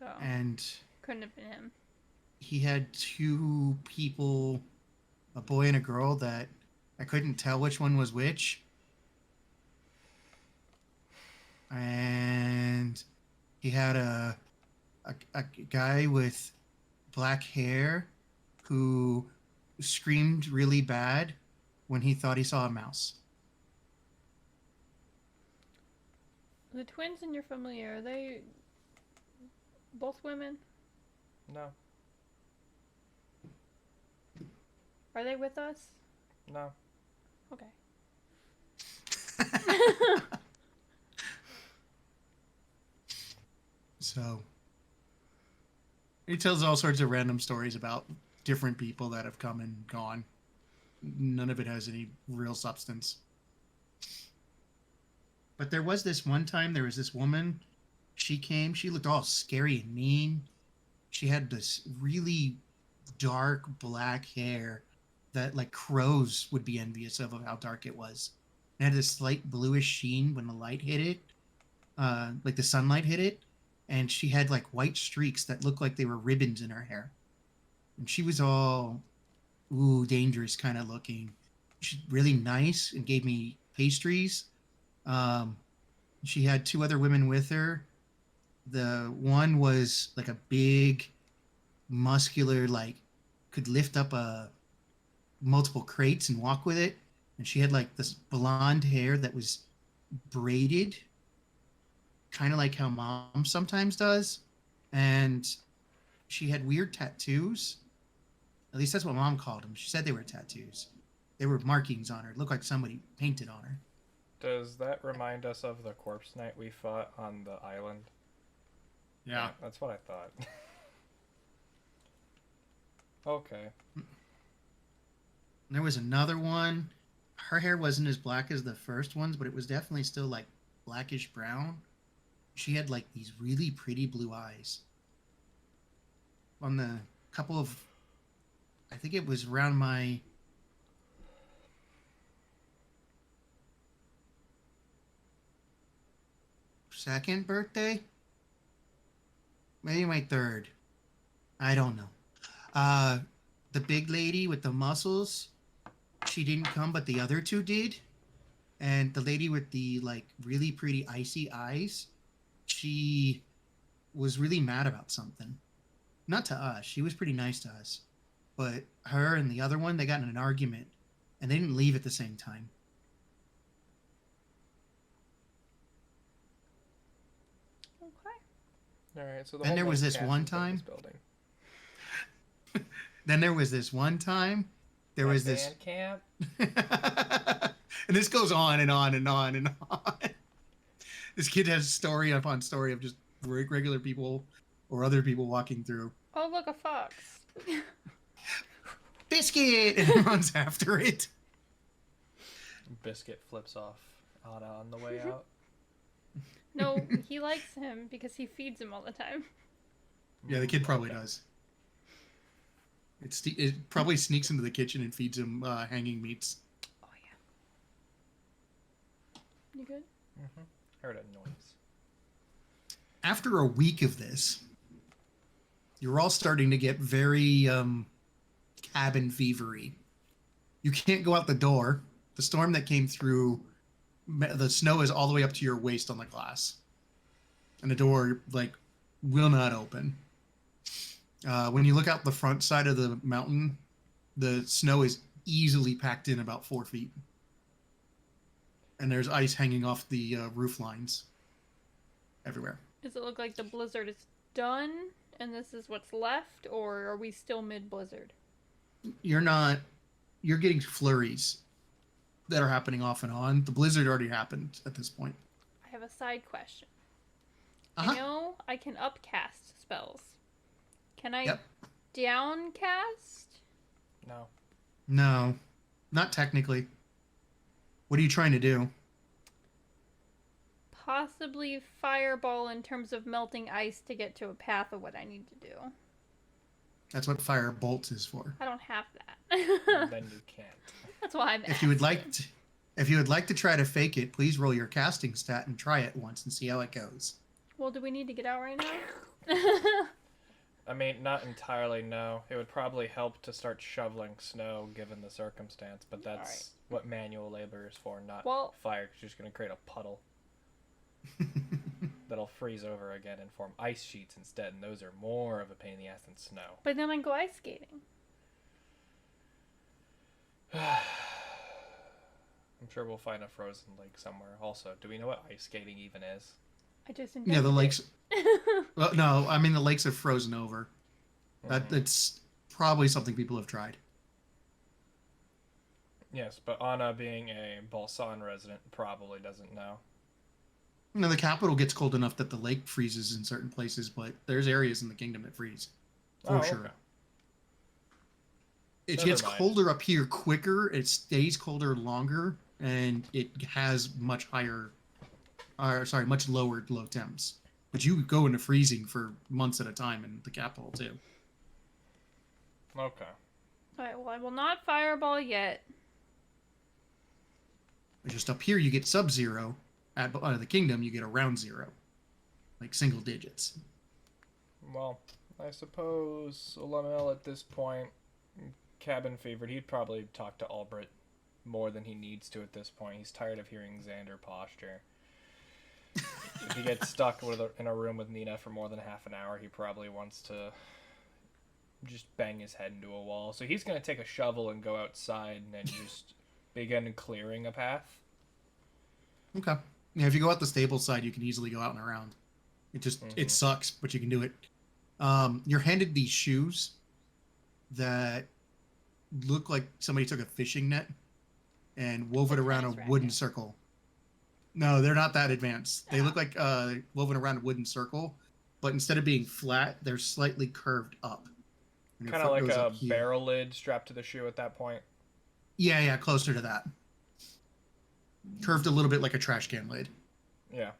So And couldn't have been him. he had two people, a boy and a girl, that I couldn't tell which one was which. And he had a guy with black hair who screamed really bad when he thought he saw a mouse. The twins in your family, are they both women? No. Are they with us? No. Okay. So he tells all sorts of random stories about different people that have come and gone. None of it has any real substance. But there was this one time, there was this woman. She came. She looked all scary and mean. She had this really dark black hair that like crows would be envious of how dark it was. It had this slight bluish sheen when the light hit it, like the sunlight hit it. And she had like white streaks that looked like they were ribbons in her hair. And she was all, ooh, dangerous kind of looking. She's really nice and gave me pastries. She had two other women with her. The one was like a big, muscular, like could lift up multiple crates and walk with it. And she had like this blonde hair that was braided, kind of like how mom sometimes does. And she had weird tattoos. At least that's what mom called them. She said they were tattoos. They were markings on her. It looked like somebody painted on her. Does that remind us of the corpse knight we fought on the island? Yeah. That's what I thought. Okay. There was another one. Her hair wasn't as black as the first ones, but it was definitely still like blackish brown. She had like these really pretty blue eyes. On the couple of, I think it was around my second birthday, maybe my third. I don't know. The big lady with the muscles, she didn't come, but the other two did. And the lady with the like really pretty icy eyes, she was really mad about something. Not to us. She was pretty nice to us. But her and the other one, they got in an argument and they didn't leave at the same time. All right. So Then whole there was main this cast one is in time- this building. Then there was this one time, there was this band camp. and this goes on and on and on and on. This kid has story upon story of just regular people or other people walking through. Oh, look, a fox. Biscuit! And he runs after it. Biscuit flips off Anna on the way out. No, he likes him because he feeds him all the time. Yeah, the kid probably Okay. does. It probably sneaks into the kitchen and feeds him hanging meats. Oh, yeah. You good? Mm-hmm. Heard a noise. After a week of this, you're all starting to get very cabin fevery. You can't go out the door. The storm that came through, the snow is all the way up to your waist on the glass. And the door, like, will not open. When you look out the front side of the mountain, the snow is easily packed in about 4 feet. And there's ice hanging off the roof lines everywhere. Does it look like the blizzard is done and this is what's left, or are we still mid-blizzard? You're getting flurries that are happening off and on. The blizzard already happened at this point. I have a side question. Uh-huh. I know I can upcast spells. Can I Yep. downcast? No. No, not technically. What are you trying to do? Possibly fireball in terms of melting ice to get to a path of what I need to do. That's what fire bolts is for. I don't have that. Then you can't. That's why I'm If you would asking. if you would like to try to fake it, please roll your casting stat and try it once and see how it goes. Well, do we need to get out right now? I mean, not entirely, no. It would probably help to start shoveling snow given the circumstance, but that's what manual labor is for, not fire, 'cause you're just going to create a puddle that'll freeze over again and form ice sheets instead, and those are more of a pain in the ass than snow. But then I go ice skating. I'm sure we'll find a frozen lake somewhere. Also, do we know what ice skating even is? I just Yeah, the lakes. Well, no, I mean the lakes have frozen over. That's probably something people have tried. Yes, but Anna, being a Balsan resident, probably doesn't know. You know, the capital gets cold enough that the lake freezes in certain places, but there's areas in the kingdom that freeze. For sure. Okay. It Never gets mind. colder up here quicker, it stays colder longer, and it has much lower low temps. But you go into freezing for months at a time in the capital, too. Okay. Alright, well, I will not fireball yet. But just up here, you get sub-zero. At the kingdom, you get around 0. Like single digits. Well, I suppose Llamel at this point, cabin fevered, he'd probably talk to Albert more than he needs to at this point. He's tired of hearing Xander posture. If he gets stuck in a room with Nina for more than half an hour, he probably wants to just bang his head into a wall. So he's going to take a shovel and go outside and just begin clearing a path. Okay. Yeah, if you go out the stable side, you can easily go out and around. It just it sucks, but you can do it. You're handed these shoes that look like somebody took a fishing net and wove it around a wooden circle. No, they're not that advanced. They look like woven around a wooden circle, but instead of being flat, they're slightly curved up. Kind of like a barrel lid strapped to the shoe at that point. Yeah, closer to that. Curved a little bit like a trash can lid. Yeah.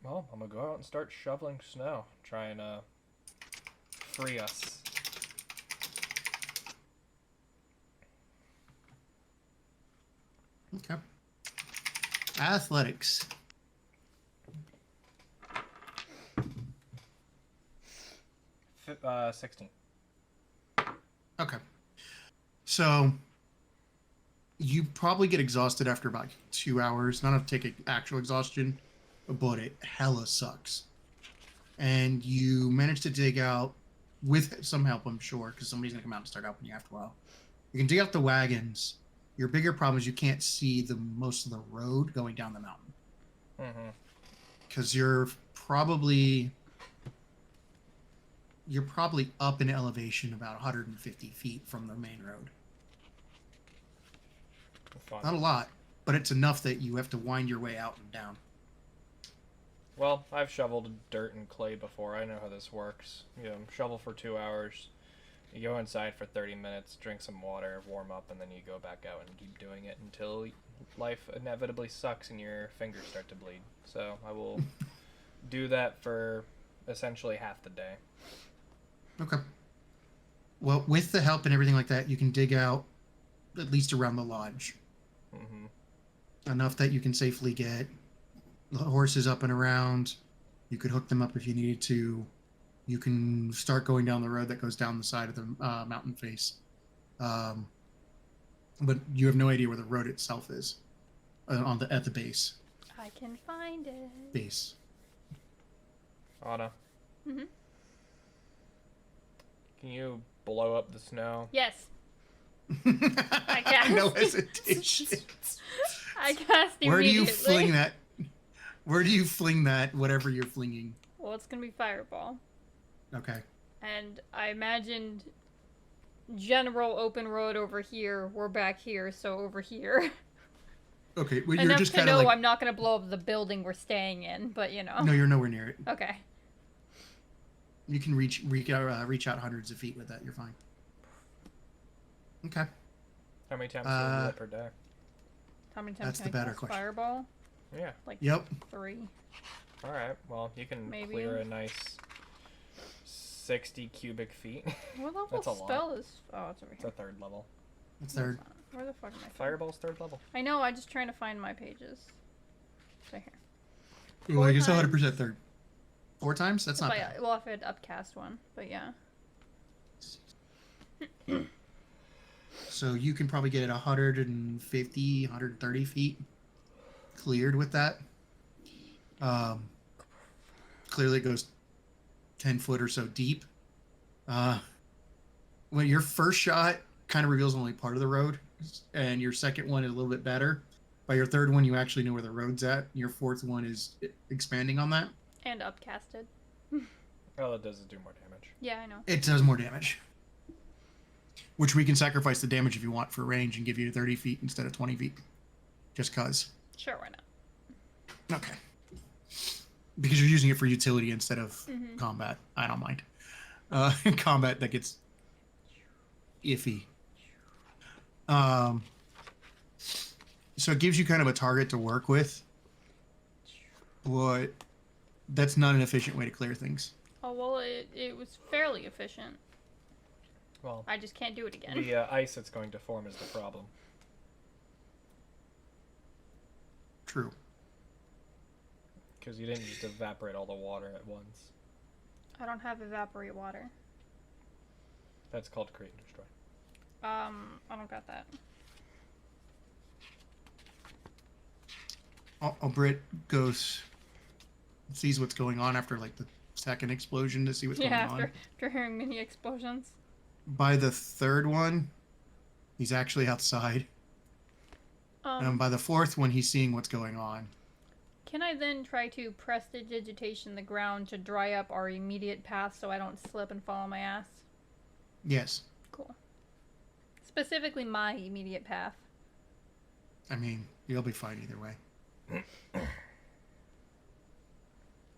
Well, I'm going to go out and start shoveling snow. Try and free us. Okay. Athletics. Uh, 16. Okay. So you probably get exhausted after about 2 hours. Not enough to take actual exhaustion, but it hella sucks. And you manage to dig out, with some help, I'm sure, because somebody's going to come out and start helping you after a while. You can dig out the wagons. Your bigger problem is you can't see most of the road going down the mountain. Mm-hmm. Because you're probably up in elevation about 150 feet from the main road. Fun. Not a lot, but it's enough that you have to wind your way out and down. Well, I've shoveled dirt and clay before. I know how this works. You know, shovel for 2 hours. You go inside for 30 minutes, drink some water, warm up, and then you go back out and keep doing it until life inevitably sucks and your fingers start to bleed. So I will do that for essentially half the day. Okay. Well, with the help and everything like that, you can dig out at least around the lodge. Mm-hmm. Enough that you can safely get the horses up and around. You could hook them up if you needed to. You can start going down the road that goes down the side of the mountain face. But you have no idea where the road itself is at the base. I can find it. Base. Anna. Mm-hmm. Can you blow up the snow? Yes. I cast. No hesitation. I cast immediately. Where do you fling that? Where do you fling that? Whatever you're flinging. Well, it's gonna be fireball. Okay. And I imagined general open road over here. We're back here, so over here. Okay, well, you're Enough just to kind know of like. I'm not gonna blow up the building we're staying in, but you know. No, you're nowhere near it. Okay. You can reach out hundreds of feet with that. You're fine. Okay. How many times do you do that per day? How many times That's can the I better cast question. fireball? Yeah. Like Yep. 3. Alright, well, you can Maybe. clear a nice 60 cubic feet. What level That's a lot. spell is? Oh, it's over It's here. a 3rd level. That's third. Where the fuck am I? Fireball's 3rd level. I know. I'm just trying to find my pages. Right here. Well, Four I guess times. 100% third. 4 times? That's not But, bad. well, if it upcast one, but yeah. So you can probably get it 150, 130 feet cleared with that. Um, Clearly it goes 10 foot or so deep. When your first shot kind of reveals only part of the road, and your second one is a little bit better. By your third one, you actually know where the road's at. Your fourth one is expanding on that. And upcasted. All it does is do more damage. Yeah, I know. It does more damage. Which we can sacrifice the damage if you want for range and give you 30 feet instead of 20 feet. Just cause. Sure, why not? Okay. Because you're using it for utility instead of combat. I don't mind. Combat, that gets iffy. So it gives you kind of a target to work with. But that's not an efficient way to clear things. Oh, well, it was fairly efficient. Well, I just can't do it again. the ice that's going to form is the problem. True. Because you didn't just evaporate all the water at once. I don't have evaporate water. That's called create and destroy. I don't got that. Brit goes, sees what's going on after like the second explosion to see what's going on. After hearing mini explosions. By the third one, he's actually outside. And by the fourth one, he's seeing what's going on. Can I then try to prestidigitation the ground to dry up our immediate path so I don't slip and fall on my ass? Yes. Cool. Specifically my immediate path. I mean, you'll be fine either way.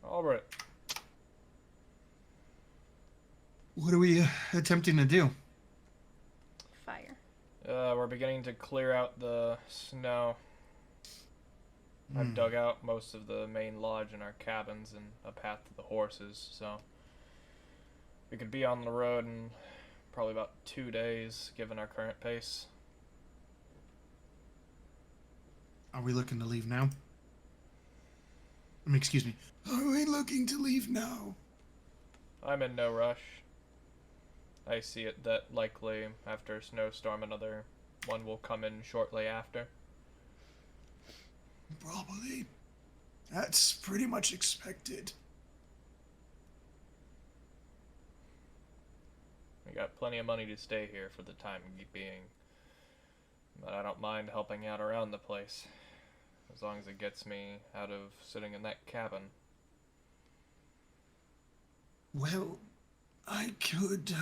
All right. What are we attempting to do? Fire. We're beginning to clear out the snow. I've dug out most of the main lodge and our cabins and a path to the horses, so we could be on the road in probably about 2 days, given our current pace. Are we looking to leave now? I mean, excuse me. Are we looking to leave now? I'm in no rush. I see it that likely after a snowstorm another one will come in shortly after. Probably. That's pretty much expected. We got plenty of money to stay here for the time being, but I don't mind helping out around the place, as long as it gets me out of sitting in that cabin. Well, I could,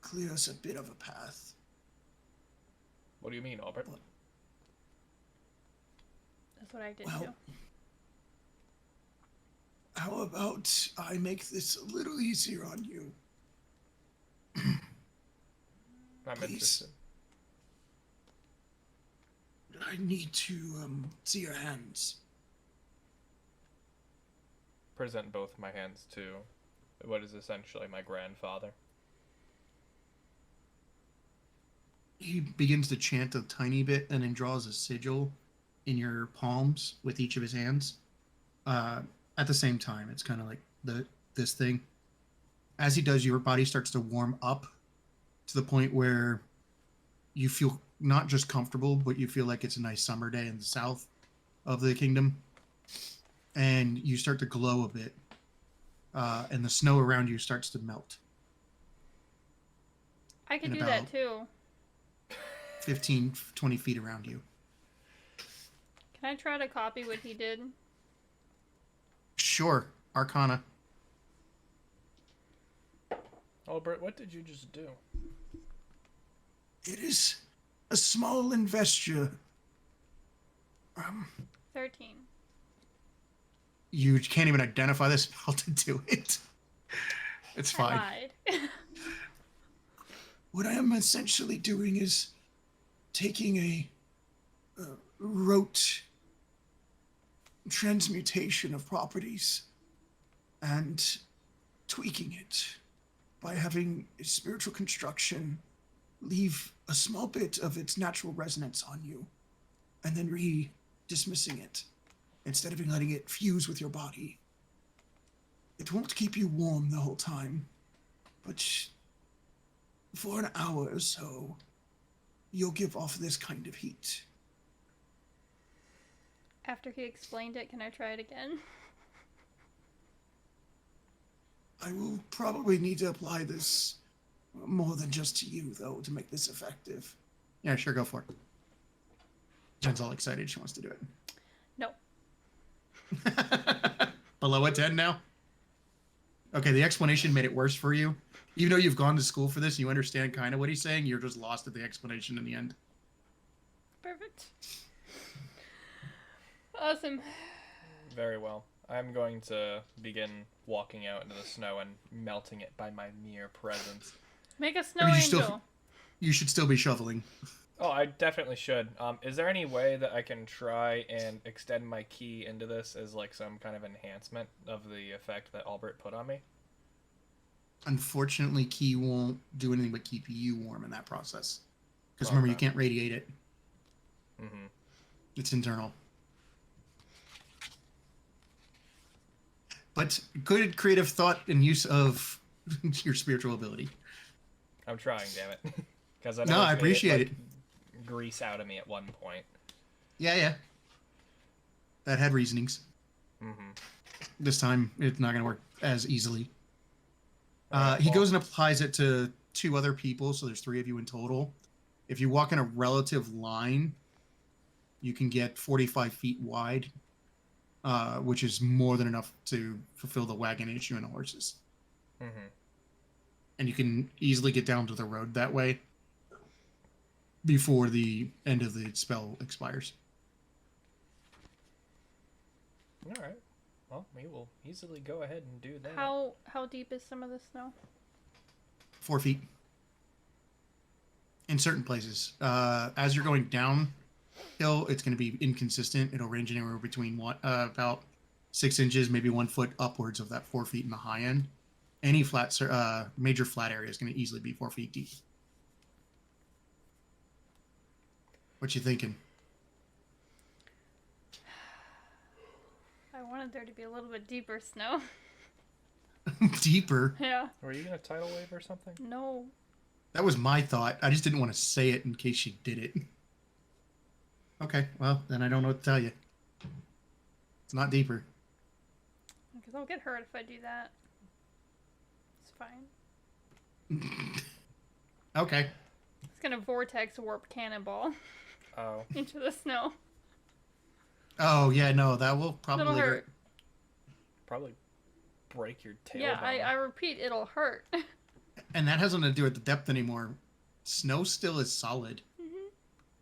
clear us a bit of a path. What do you mean, Albert? That's what I did Well, too. how about I make this a little easier on you? I'm Please. interested. I need to, see your hands. Present both my hands to what is essentially my grandfather. He begins to chant a tiny bit and then draws a sigil in your palms with each of his hands. At the same time, it's kind of like this thing. As he does, your body starts to warm up to the point where you feel not just comfortable, but you feel like it's a nice summer day in the south of the kingdom. And you start to glow a bit. And the snow around you starts to melt. I could in do that too. 15, 20 feet around you. Can I try to copy what he did? Sure. Arcana. Albert, what did you just do? It is a small investure. 13. You can't even identify the spell to do it. It's fine. I lied. What I am essentially doing is taking a rote transmutation of properties and tweaking it by having a spiritual construction leave a small bit of its natural resonance on you and then dismissing it. instead of letting it fuse with your body, it won't keep you warm the whole time, but for an hour or so, you'll give off this kind of heat. After he explained it, can I try it again? I will probably need to apply this more than just to you, though, to make this effective. Yeah, sure, go for it. Jen's all excited. She wants to do it. No. Below a 10 now? Okay, the explanation made it worse for you. Even though you've gone to school for this, you understand kind of what he's saying, you're just lost at the explanation in the end. Perfect. Awesome. Very well. I'm going to begin walking out into the snow and melting it by my mere presence. Make a snow I mean, angel. you should still be shoveling. Oh, I definitely should. Is there any way that I can try and extend my key into this as like some kind of enhancement of the effect that Albert put on me? Unfortunately, key won't do anything but keep you warm in that process. Because remember, you can't radiate it. Mm-hmm. It's internal. But good creative thought and use of your spiritual ability. I'm trying, damn it. Because I No, I appreciate it. Grease out of me at one point. Yeah. That had reasonings. Mm-hmm. This time, it's not going to work as easily. Alright, He well, goes and applies it to 2 other people, so there's 3 of you in total. If you walk in a relative line, you can get 45 feet wide, which is more than enough to fulfill the wagon issue and the horses. Mm-hmm. And you can easily get down to the road that way before the end of the spell expires. All right. Well, we will easily go ahead and do that. How deep is some of the snow? 4 feet. In certain places. As you're going downhill, it's going to be inconsistent. It'll range anywhere between about 6 inches, maybe 1 foot upwards of that 4 feet in the high end. Any flat, major flat area is going to easily be 4 feet deep. What you thinking? I wanted there to be a little bit deeper snow. Deeper? Yeah. Were you gonna tidal wave or something? No. That was my thought. I just didn't want to say it in case she did it. Okay, well, then I don't know what to tell you. It's not deeper. Because I'll get hurt if I do that. It's fine. Okay. It's gonna vortex warp cannonball Oh. into the snow. Oh, yeah, no, that will probably It'll hurt. hurt. Probably break your tailbone. Yeah, I repeat, it'll hurt. And that has nothing to do with the depth anymore. Snow still is solid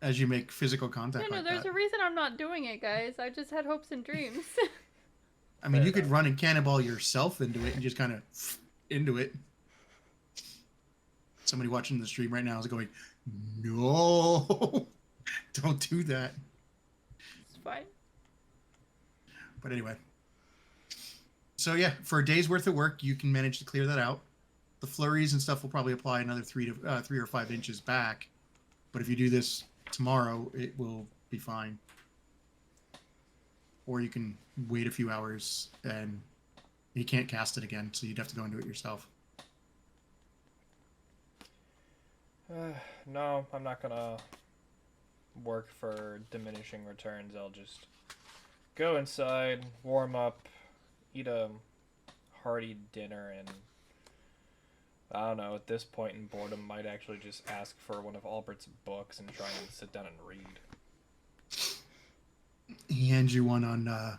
as you make physical contact No, like there's that. a reason I'm not doing it, guys. I just had hopes and dreams. I mean, you could run and cannonball yourself into it and just kind of into it. Somebody watching the stream right now is going, no, don't do that. It's fine. But anyway. So yeah, for a day's worth of work, you can manage to clear that out. The flurries and stuff will probably apply another 3 or 5 inches back. But if you do this tomorrow, it will be fine. Or you can wait a few hours and you can't cast it again, so you'd have to go and do it yourself. No, I'm not gonna work for diminishing returns. I'll just go inside, warm up, eat a hearty dinner, and I don't know, at this point in boredom, might actually just ask for one of Albert's books and try and sit down and read. He hands you one on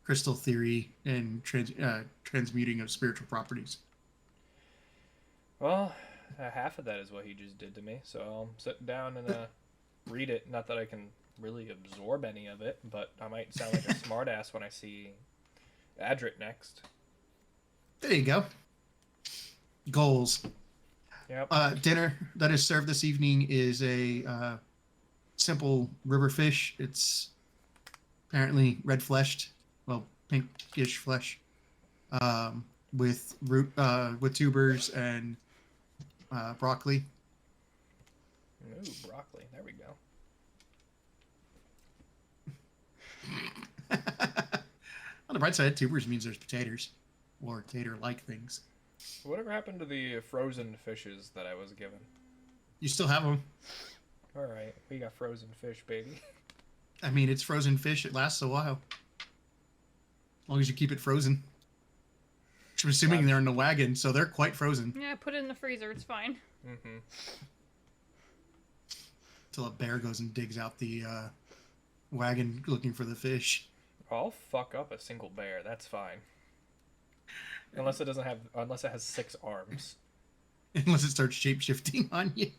crystal theory and transmuting of spiritual properties. Well, half of that is what he just did to me, so I'll sit down and read it. Not that I can really absorb any of it, but I might sound like a smartass when I see Adrit next. There you go. Goals. Yep. Dinner that is served this evening is a simple river fish. It's apparently red fleshed, well, pinkish flesh, with tubers and broccoli. Ooh, broccoli. There we go. On the bright side, tubers means there's potatoes. Or tater-like things. Whatever happened to the frozen fishes that I was given? You still have them. Alright, we got frozen fish, baby. I mean, it's frozen fish. It lasts a while. As long as you keep it frozen. I'm assuming they're in the wagon, so they're quite frozen. Yeah, put it in the freezer. It's fine. Mm-hmm. Until a bear goes and digs out the wagon looking for the fish. I'll fuck up a single bear. That's fine. Unless it has 6 arms. Unless it starts shape-shifting on you.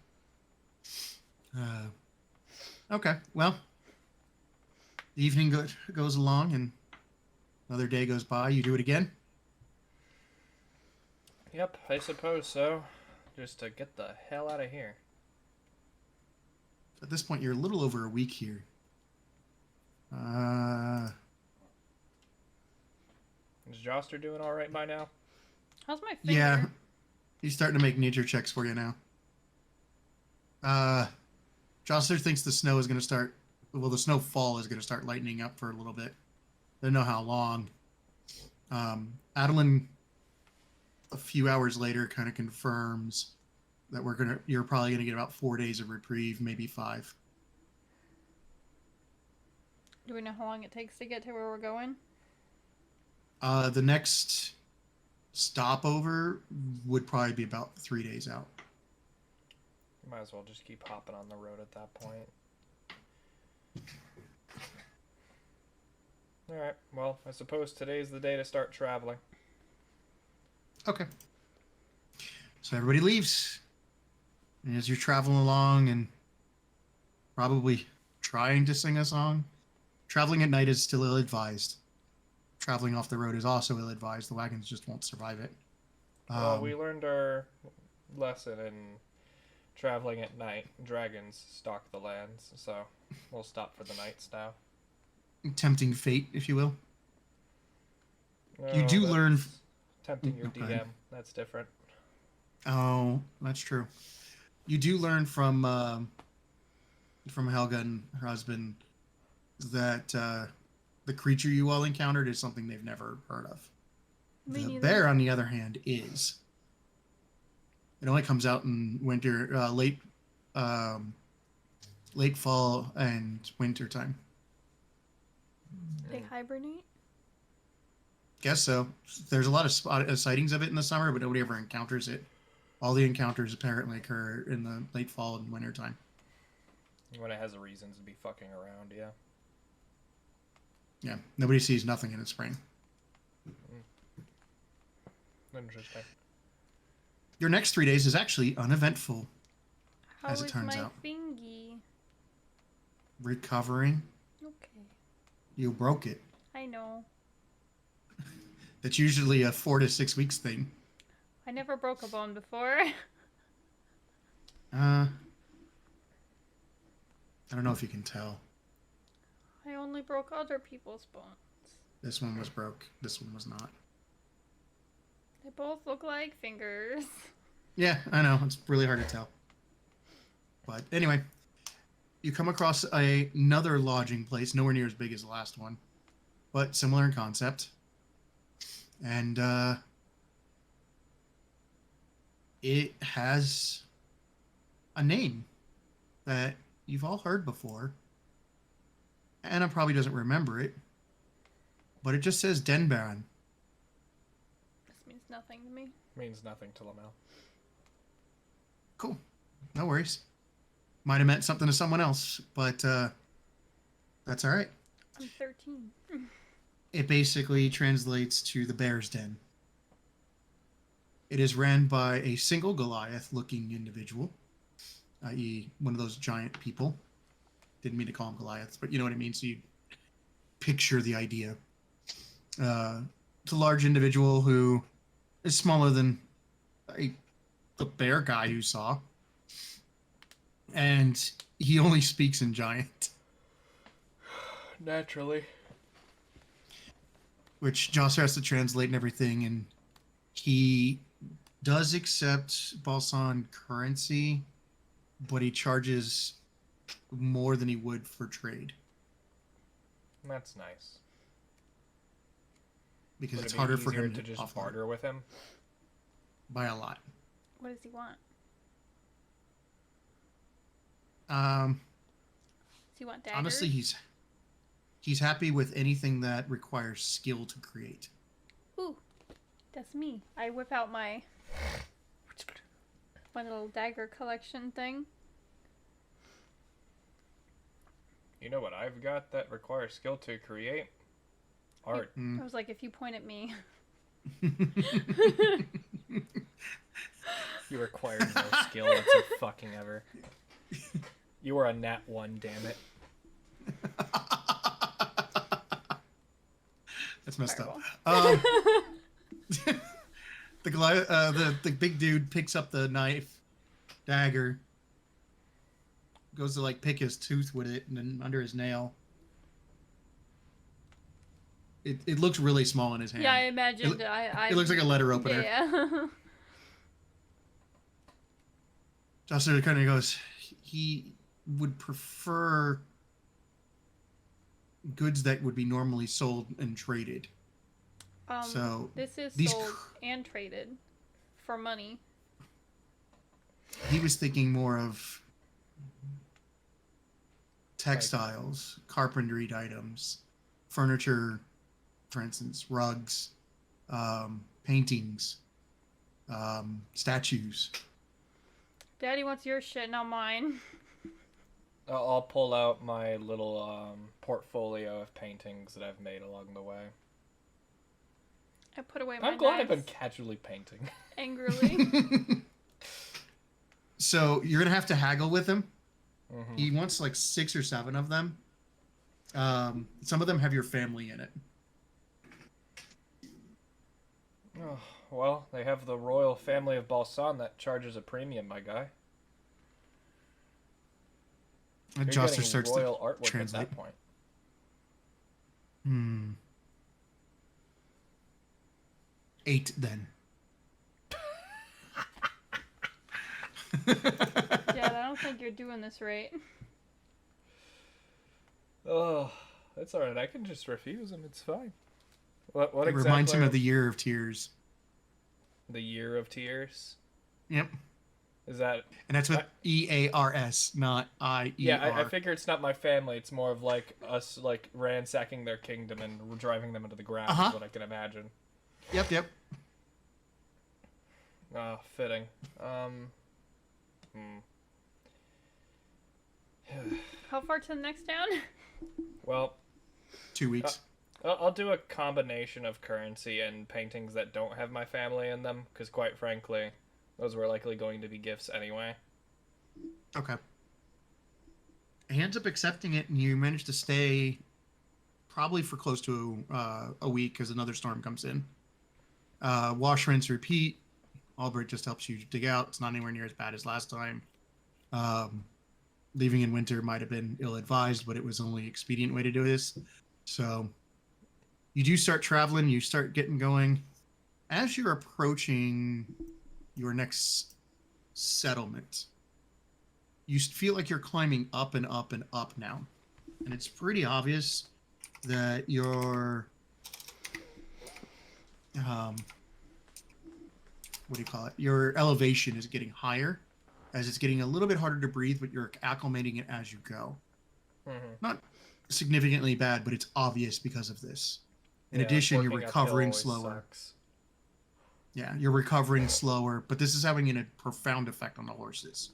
Okay, well. The evening goes along and another day goes by. You do it again? Yep, I suppose so. Just to get the hell out of here. At this point, you're a little over a week here. Is Joster doing alright by now? How's my finger? Yeah. He's starting to make nature checks for you now. Joster thinks the snow is going to start... Well, the snowfall is going to start lightening up for a little bit. Don't know how long. Adeline, a few hours later, kind of confirms that you're probably going to get about 4 days of reprieve, maybe 5. Do we know how long it takes to get to where we're going? The next stopover would probably be about 3 days out. Might as well just keep hopping on the road at that point. Alright, well, I suppose today's the day to start traveling. Okay. So everybody leaves. And as you're traveling along and probably trying to sing a song, traveling at night is still ill-advised. Traveling off the road is also ill-advised. The wagons just won't survive it. Well, we learned our lesson in traveling at night. Dragons stalk the lands, so we'll stop for the nights now. Tempting fate, if you will. No, You do that's learn... Tempting your Okay. DM. That's different. Oh, that's true. You do learn from Helga and her husband that the creature you all encountered is something they've never heard of. Me The neither. bear, on the other hand, is. It only comes out in winter, late fall and winter time. They hibernate? Guess so. There's a lot of sightings of it in the summer, but nobody ever encounters it. All the encounters apparently occur in the late fall and winter time. When it has reasons to be fucking around, yeah. Yeah, nobody sees nothing in the spring. Interesting. Your next 3 days is actually uneventful, How as it is turns my out. fingy? Recovering. Okay. You broke it. I know. That's usually a 4 to 6 weeks thing. I never broke a bone before. I don't know if you can tell. I only broke other people's bones. This one was broke. This one was not. They both look like fingers. Yeah, I know. It's really hard to tell. But anyway, you come across another lodging place, nowhere near as big as the last one, but similar in concept. And it has a name that you've all heard before. Anna probably doesn't remember it, but it just says Denbaron. This means nothing to me. Means nothing to Llamel. Cool. No worries. Might have meant something to someone else, but that's all right. I'm 13. It basically translates to the Bear's Den. It is ran by a single Goliath-looking individual, i.e. one of those giant people. Didn't mean to call them Goliaths, but you know what I mean, so you picture the idea. It's a large individual who is smaller than the bear guy you saw. And he only speaks in giant. Naturally. Which Josser has to translate and everything, and he does accept Balsan currency, but he charges more than he would for trade. That's nice. because Would it's it be harder for easier him to just offload barter with him? by a lot. What does he want? Um, Does he want daggers? honestly, he's happy with anything that requires skill to create. Ooh, that's me. I whip out my little dagger collection thing. You know what I've got that requires skill to create? Art. I was like, if you point at me. You require no skill whatsoever ever. You are a nat 1, damn it. That's messed Terrible. up. The big dude picks up the knife, dagger, goes to like pick his tooth with it, and then under his nail. It looks really small in his hand. Yeah, I imagined. It looks like a letter opener. Yeah. Jocelyn kind of goes, he would prefer goods that would be normally sold and traded. So this is these sold and traded for money. he was thinking more of textiles, carpentry items, furniture, for instance, rugs, paintings, statues. Daddy wants your shit, not mine. I'll pull out my little portfolio of paintings that I've made along the way. I put away my I'm glad I've knives been casually painting. angrily. So you're gonna have to haggle with him. Mm-hmm. He wants like 6 or 7 of them. Some of them have your family in it. Oh, well, they have the royal family of Balsan that charges a premium, my guy. You're Joster getting starts royal to artwork translate. at that point. 8 then. Dad, I don't think you're doing this right. Oh, that's alright. I can just refuse them. It's fine. What It exactly? reminds him of the Year of Tears. The Year of Tears? Yep. Is that... And that's with EARS, not IER. Yeah, I figure it's not my family. It's more of like us like ransacking their kingdom and driving them into the ground is what I can imagine. Yep. Ah, fitting. How far to the next town? Well, 2 weeks. I'll do a combination of currency and paintings that don't have my family in them, because quite frankly, those were likely going to be gifts anyway. Okay. He ends up accepting it, and you manage to stay probably for close to a week because another storm comes in. Wash, rinse, repeat. Albert just helps you dig out. It's not anywhere near as bad as last time. Leaving in winter might have been ill-advised, but it was the only expedient way to do this. So you do start traveling. You start getting going. As you're approaching your next settlement, you feel like you're climbing up and up and up now. And it's pretty obvious that your your elevation is getting higher as it's getting a little bit harder to breathe, but you're acclimating it as you go. Not significantly bad, but it's obvious because of this. In addition, you're recovering slower. Sucks. Yeah, you're recovering slower, but this is having a profound effect on the horses.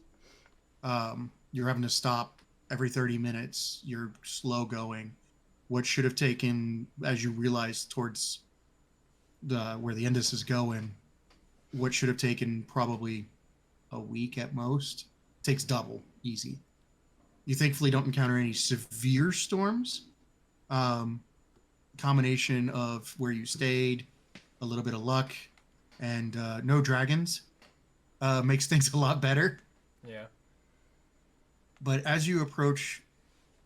You're having to stop every 30 minutes. You're slow going. What should have taken, as you realize towards where the Indus is going, what should have taken probably a week at most, takes double, easy. You thankfully don't encounter any severe storms. Combination of where you stayed, a little bit of luck, and no dragons makes things a lot better. Yeah. But as you approach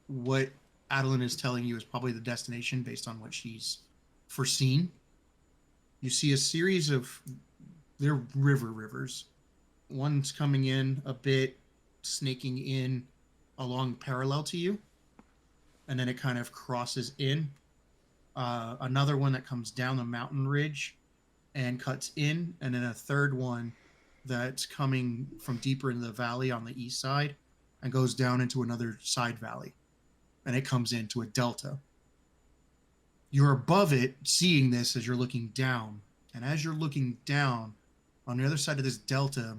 what Adeline is telling you is probably the destination based on what she's foreseen, you see a series of, they're rivers. One's coming in a bit, snaking in along parallel to you, and then it kind of crosses in another one that comes down the mountain ridge and cuts in, and then a third one that's coming from deeper into the valley on the east side and goes down into another side valley, and it comes into a delta. You're above it, seeing this as you're looking down, and as you're looking down on the other side of this delta,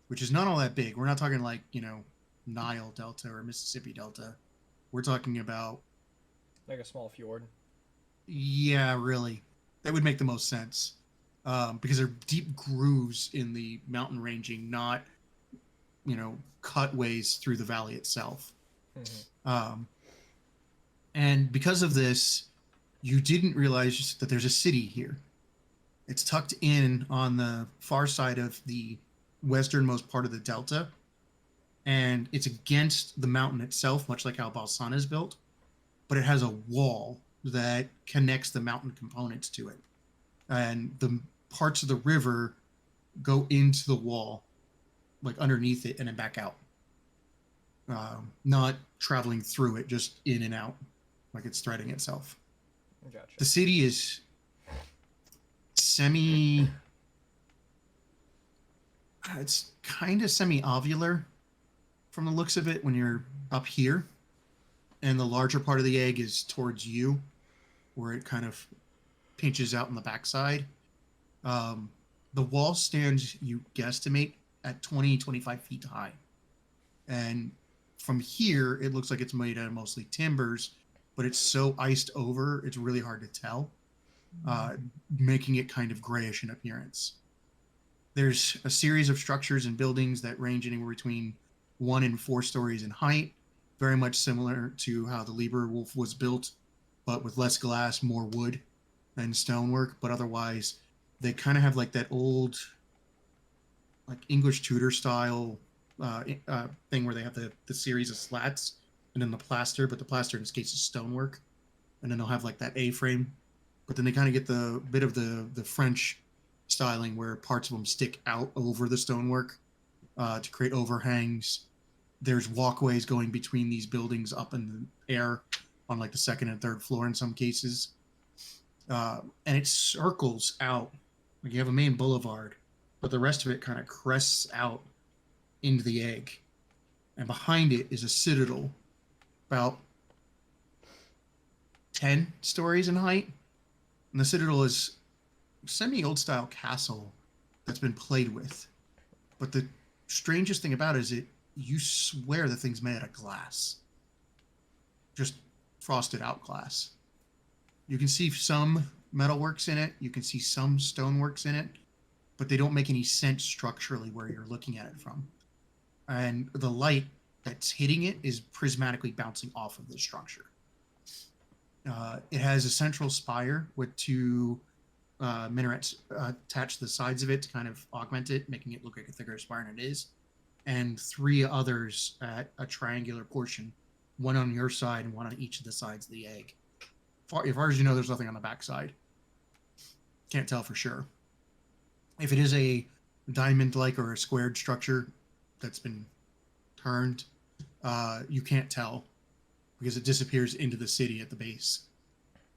which is not all that big, we're not talking like, Nile Delta or Mississippi Delta. We're talking about, Like a small fjord. yeah, really, that would make the most sense, because they're deep grooves in the mountain ranging, not, cutways through the valley itself. And because of this, you didn't realize that there's a city here. It's tucked in on the far side of the westernmost part of the delta, and it's against the mountain itself, much like how Balsan is built, but it has a wall that connects the mountain components to it. And the parts of the river go into the wall, like underneath it and then back out. Not traveling through it, just in and out, like it's threading itself. Gotcha. The city is it's kind of semi-ovular from the looks of it when you're up here. And the larger part of the egg is towards you, where it kind of pinches out on the backside. The wall stands, you guesstimate, at 20, 25 feet high. And from here, it looks like it's made out of mostly timbers, but it's so iced over, it's really hard to tell, making it kind of grayish in appearance. There's a series of structures and buildings that range anywhere between 1 and 4 stories in height, very much similar to how the Lieber Wolf was built, but with less glass, more wood and stonework. But otherwise, they kind of have like that old, like English Tudor style thing where they have the series of slats and then the plaster, but the plaster in this case is stonework, and then they'll have like that A-frame, but then they kind of get the bit of the French styling where parts of them stick out over the stonework to create overhangs. There's walkways going between these buildings up in the air on like the second and third floor in some cases, and it circles out. Like you have a main boulevard, but the rest of it kind of crests out into the egg, and behind it is a citadel about 10 stories in height, and the citadel is semi-old style castle that's been played with. But the strangest thing about it is you swear the thing's made out of glass, just frosted out glass. You can see some metalworks in it, you can see some stoneworks in it, but they don't make any sense structurally where you're looking at it from. And the light that's hitting it is prismatically bouncing off of the structure. It has a central spire with 2 minarets attached to the sides of it to kind of augment it, making it look like a thicker spire than it is, and 3 others at a triangular portion, one on your side and one on each of the sides of the egg. As far as you know, there's nothing on the back side. Can't tell for sure. If it is a diamond-like or a squared structure that's been turned, you can't tell because it disappears into the city at the base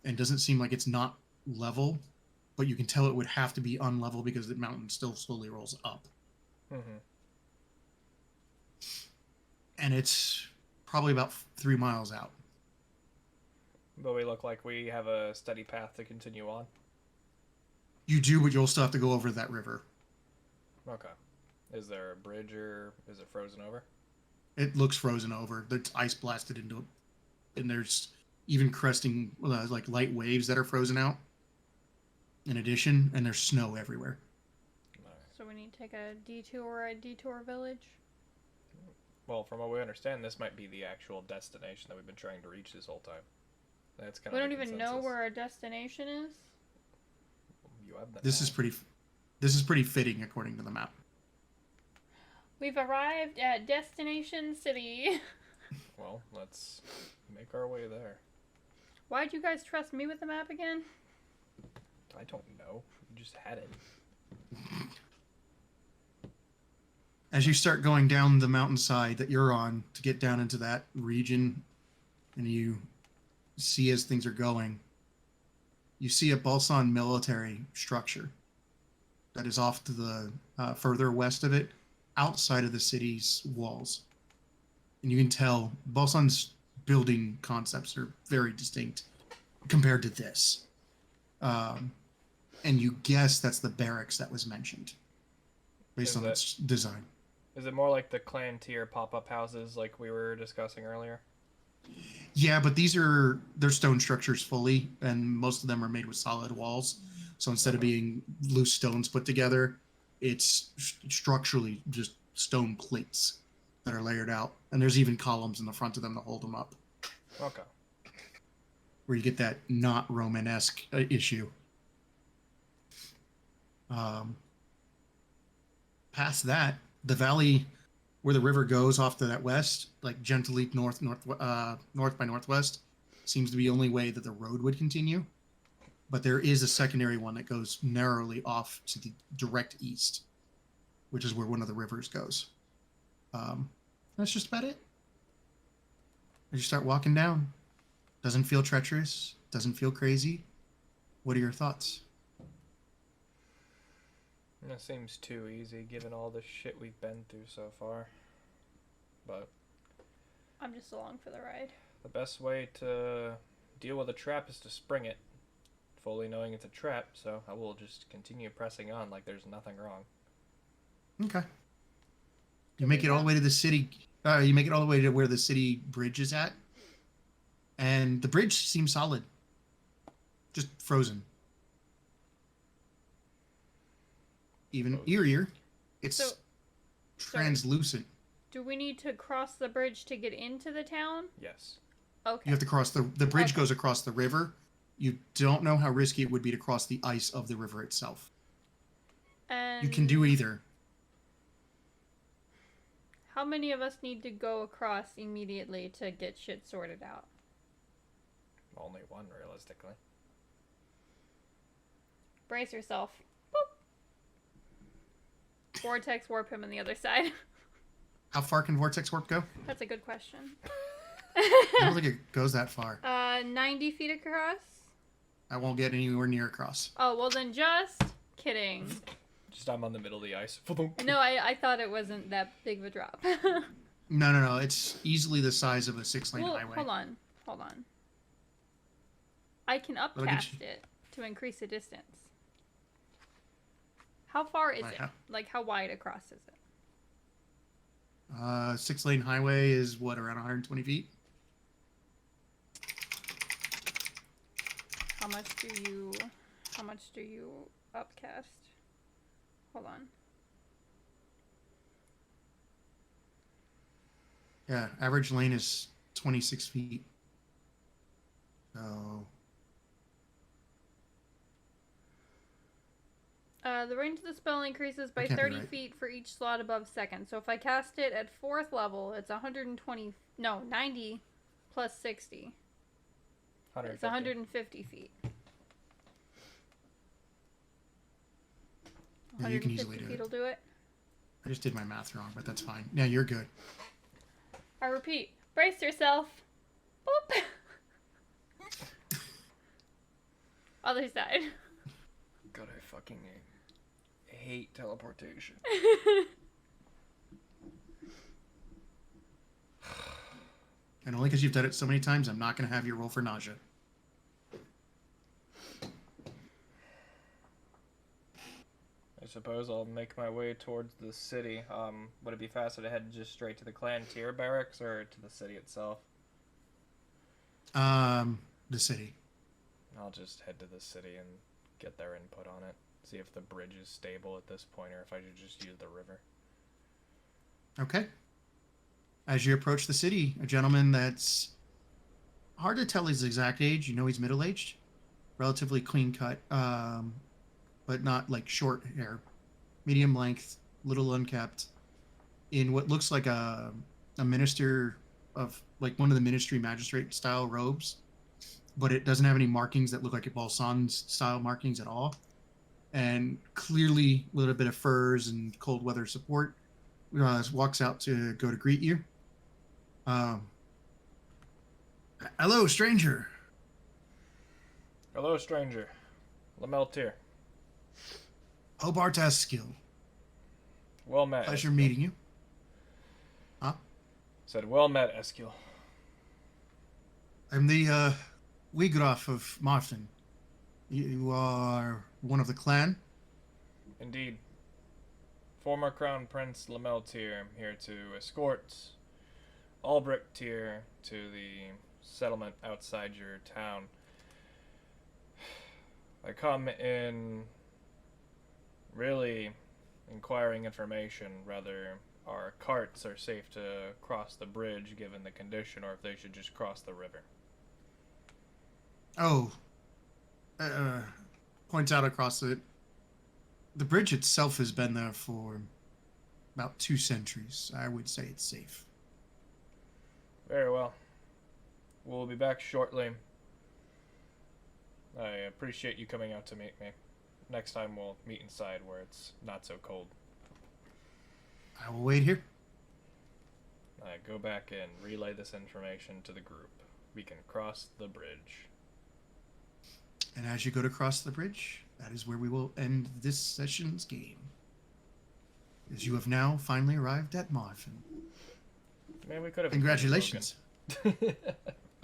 and doesn't seem like it's not level, but you can tell it would have to be unlevel because the mountain still slowly rolls up. And it's probably about 3 miles out. But we look like we have a steady path to continue on. You do, but you'll still have to go over that river. Okay. Is there a bridge or is it frozen over? It looks frozen over. It's ice blasted into it. And there's even cresting like light waves that are frozen out. In addition, and there's snow everywhere. So we need to take a detour at Detour Village? Well, from what we understand, this might be the actual destination that we've been trying to reach this whole time. That's kind We of don't the even know consensus. where our destination is? You have the This is pretty fitting according to the map. We've arrived at Destination City. Well, let's make our way there. Why'd you guys trust me with the map again? I don't know. You just had it. As you start going down the mountainside that you're on to get down into that region, and you see as things are going, you see a Balsan military structure that is off to the further west of it, outside of the city's walls. And you can tell Balsan's building concepts are very distinct compared to this. And you guess that's the barracks that was mentioned based on its design. Is it more like the clan tier pop-up houses like we were discussing earlier? Yeah, but they're stone structures fully, and most of them are made with solid walls. So instead of being loose stones put together, it's structurally just stone plates that are layered out. And there's even columns in the front of them to hold them up. Okay. Where you get that not Romanesque issue. Past that, the valley where the river goes off to that west, like gently north by northwest, seems to be the only way that the road would continue. But there is a secondary one that goes narrowly off to the direct east, which is where one of the rivers goes. That's just about it. As you start walking down, doesn't feel treacherous, doesn't feel crazy. What are your thoughts? That seems too easy given all the shit we've been through so far. But I'm just along for the ride. the best way to deal with a trap is to spring it, fully knowing it's a trap, so I will just continue pressing on like there's nothing wrong. Okay. You make it all the way to the city. You make it all the way to where the city bridge is at. And the bridge seems solid. Just frozen. Even eerier, it's So- translucent. Do we need to cross the bridge to get into the town? Yes. Okay. You have to cross the bridge Okay. goes across the river. You don't know how risky it would be to cross the ice of the river itself. And You can do either. How many of us need to go across immediately to get shit sorted out? Only one, realistically. Brace yourself. Boop. Vortex warp him on the other side. How far can Vortex Warp go? That's a good question. I don't think it goes that far. 90 feet across? I won't get anywhere near across. Oh, well then just kidding. Just I'm on the middle of the ice. No, I thought it wasn't that big of a drop. No. It's easily the size of a 6-lane Well, highway. hold on. I can upcast it to increase the distance. How far is it? Like, how wide across is it? 6-lane highway is what, around 120 feet? How much do you upcast? Hold on. Yeah, average lane is 26 feet. So The range of the spell increases by That can't be 30 right. feet for each slot above second. So if I cast it at 4th level, it's 90 plus 60. It's 150 feet. Yeah, you can easily do feet it. will do it. I just did my math wrong, but that's fine. Yeah, you're good. I repeat, brace yourself. Boop. Other side. God, I fucking hate teleportation. And only because you've done it so many times, I'm not going to have you roll for nausea. I suppose I'll make my way towards the city. Would it be faster to head just straight to the clan tier barracks or to the city itself? The city. I'll just head to the city and get their input on it. See if the bridge is stable at this point or if I should just use the river. Okay. As you approach the city, a gentleman that's hard to tell his exact age. You know he's middle-aged, relatively clean cut, but not like short hair, medium length, little unkept, in what looks like a minister of like one of the ministry magistrate style robes, but it doesn't have any markings that look like a Balsan's style markings at all, and clearly a little bit of furs and cold weather support. Walks out to go to greet you. Hello, stranger. Hello, stranger. Llamel Tier. Hobart Eskil. Well met. Pleasure Eskil. meeting you. Huh? Said, well met, Eskil. I'm the Wegroff of Martin. You are one of the clan? Indeed. Former Crown Prince Llamel Tier, here to escort Albrecht Tier to the settlement outside your town. I come in really inquiring information whether our carts are safe to cross the bridge given the condition, or if they should just cross the river. Oh. Points out across it. The bridge itself has been there for about 2 centuries. I would say it's safe. Very well. We'll be back shortly. I appreciate you coming out to meet me. Next time we'll meet inside where it's not so cold. I will wait here. I go back and relay this information to the group. We can cross the bridge. And as you go to cross the bridge, that is where we will end this session's game. As you have now finally arrived at Martin. Man, we could have. Congratulations. Logan.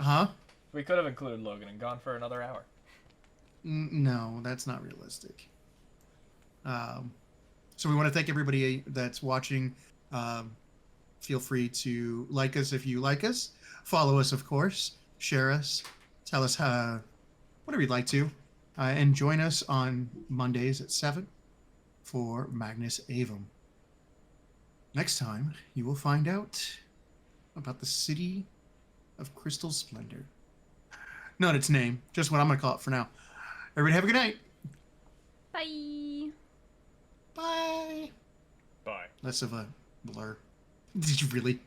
Huh? We could have included Logan and gone for another hour. No, that's not realistic. So we want to thank everybody that's watching. Feel free to like us if you like us. Follow us, of course. Share us. Tell us whatever you'd like to. And join us on Mondays at 7 for Magnus Aevum. Next time, you will find out about the City of Crystal Splendor. Not its name, just what I'm going to call it for now. Everybody have a good night. Bye. Bye. Bye. Less of a blur. Did you really?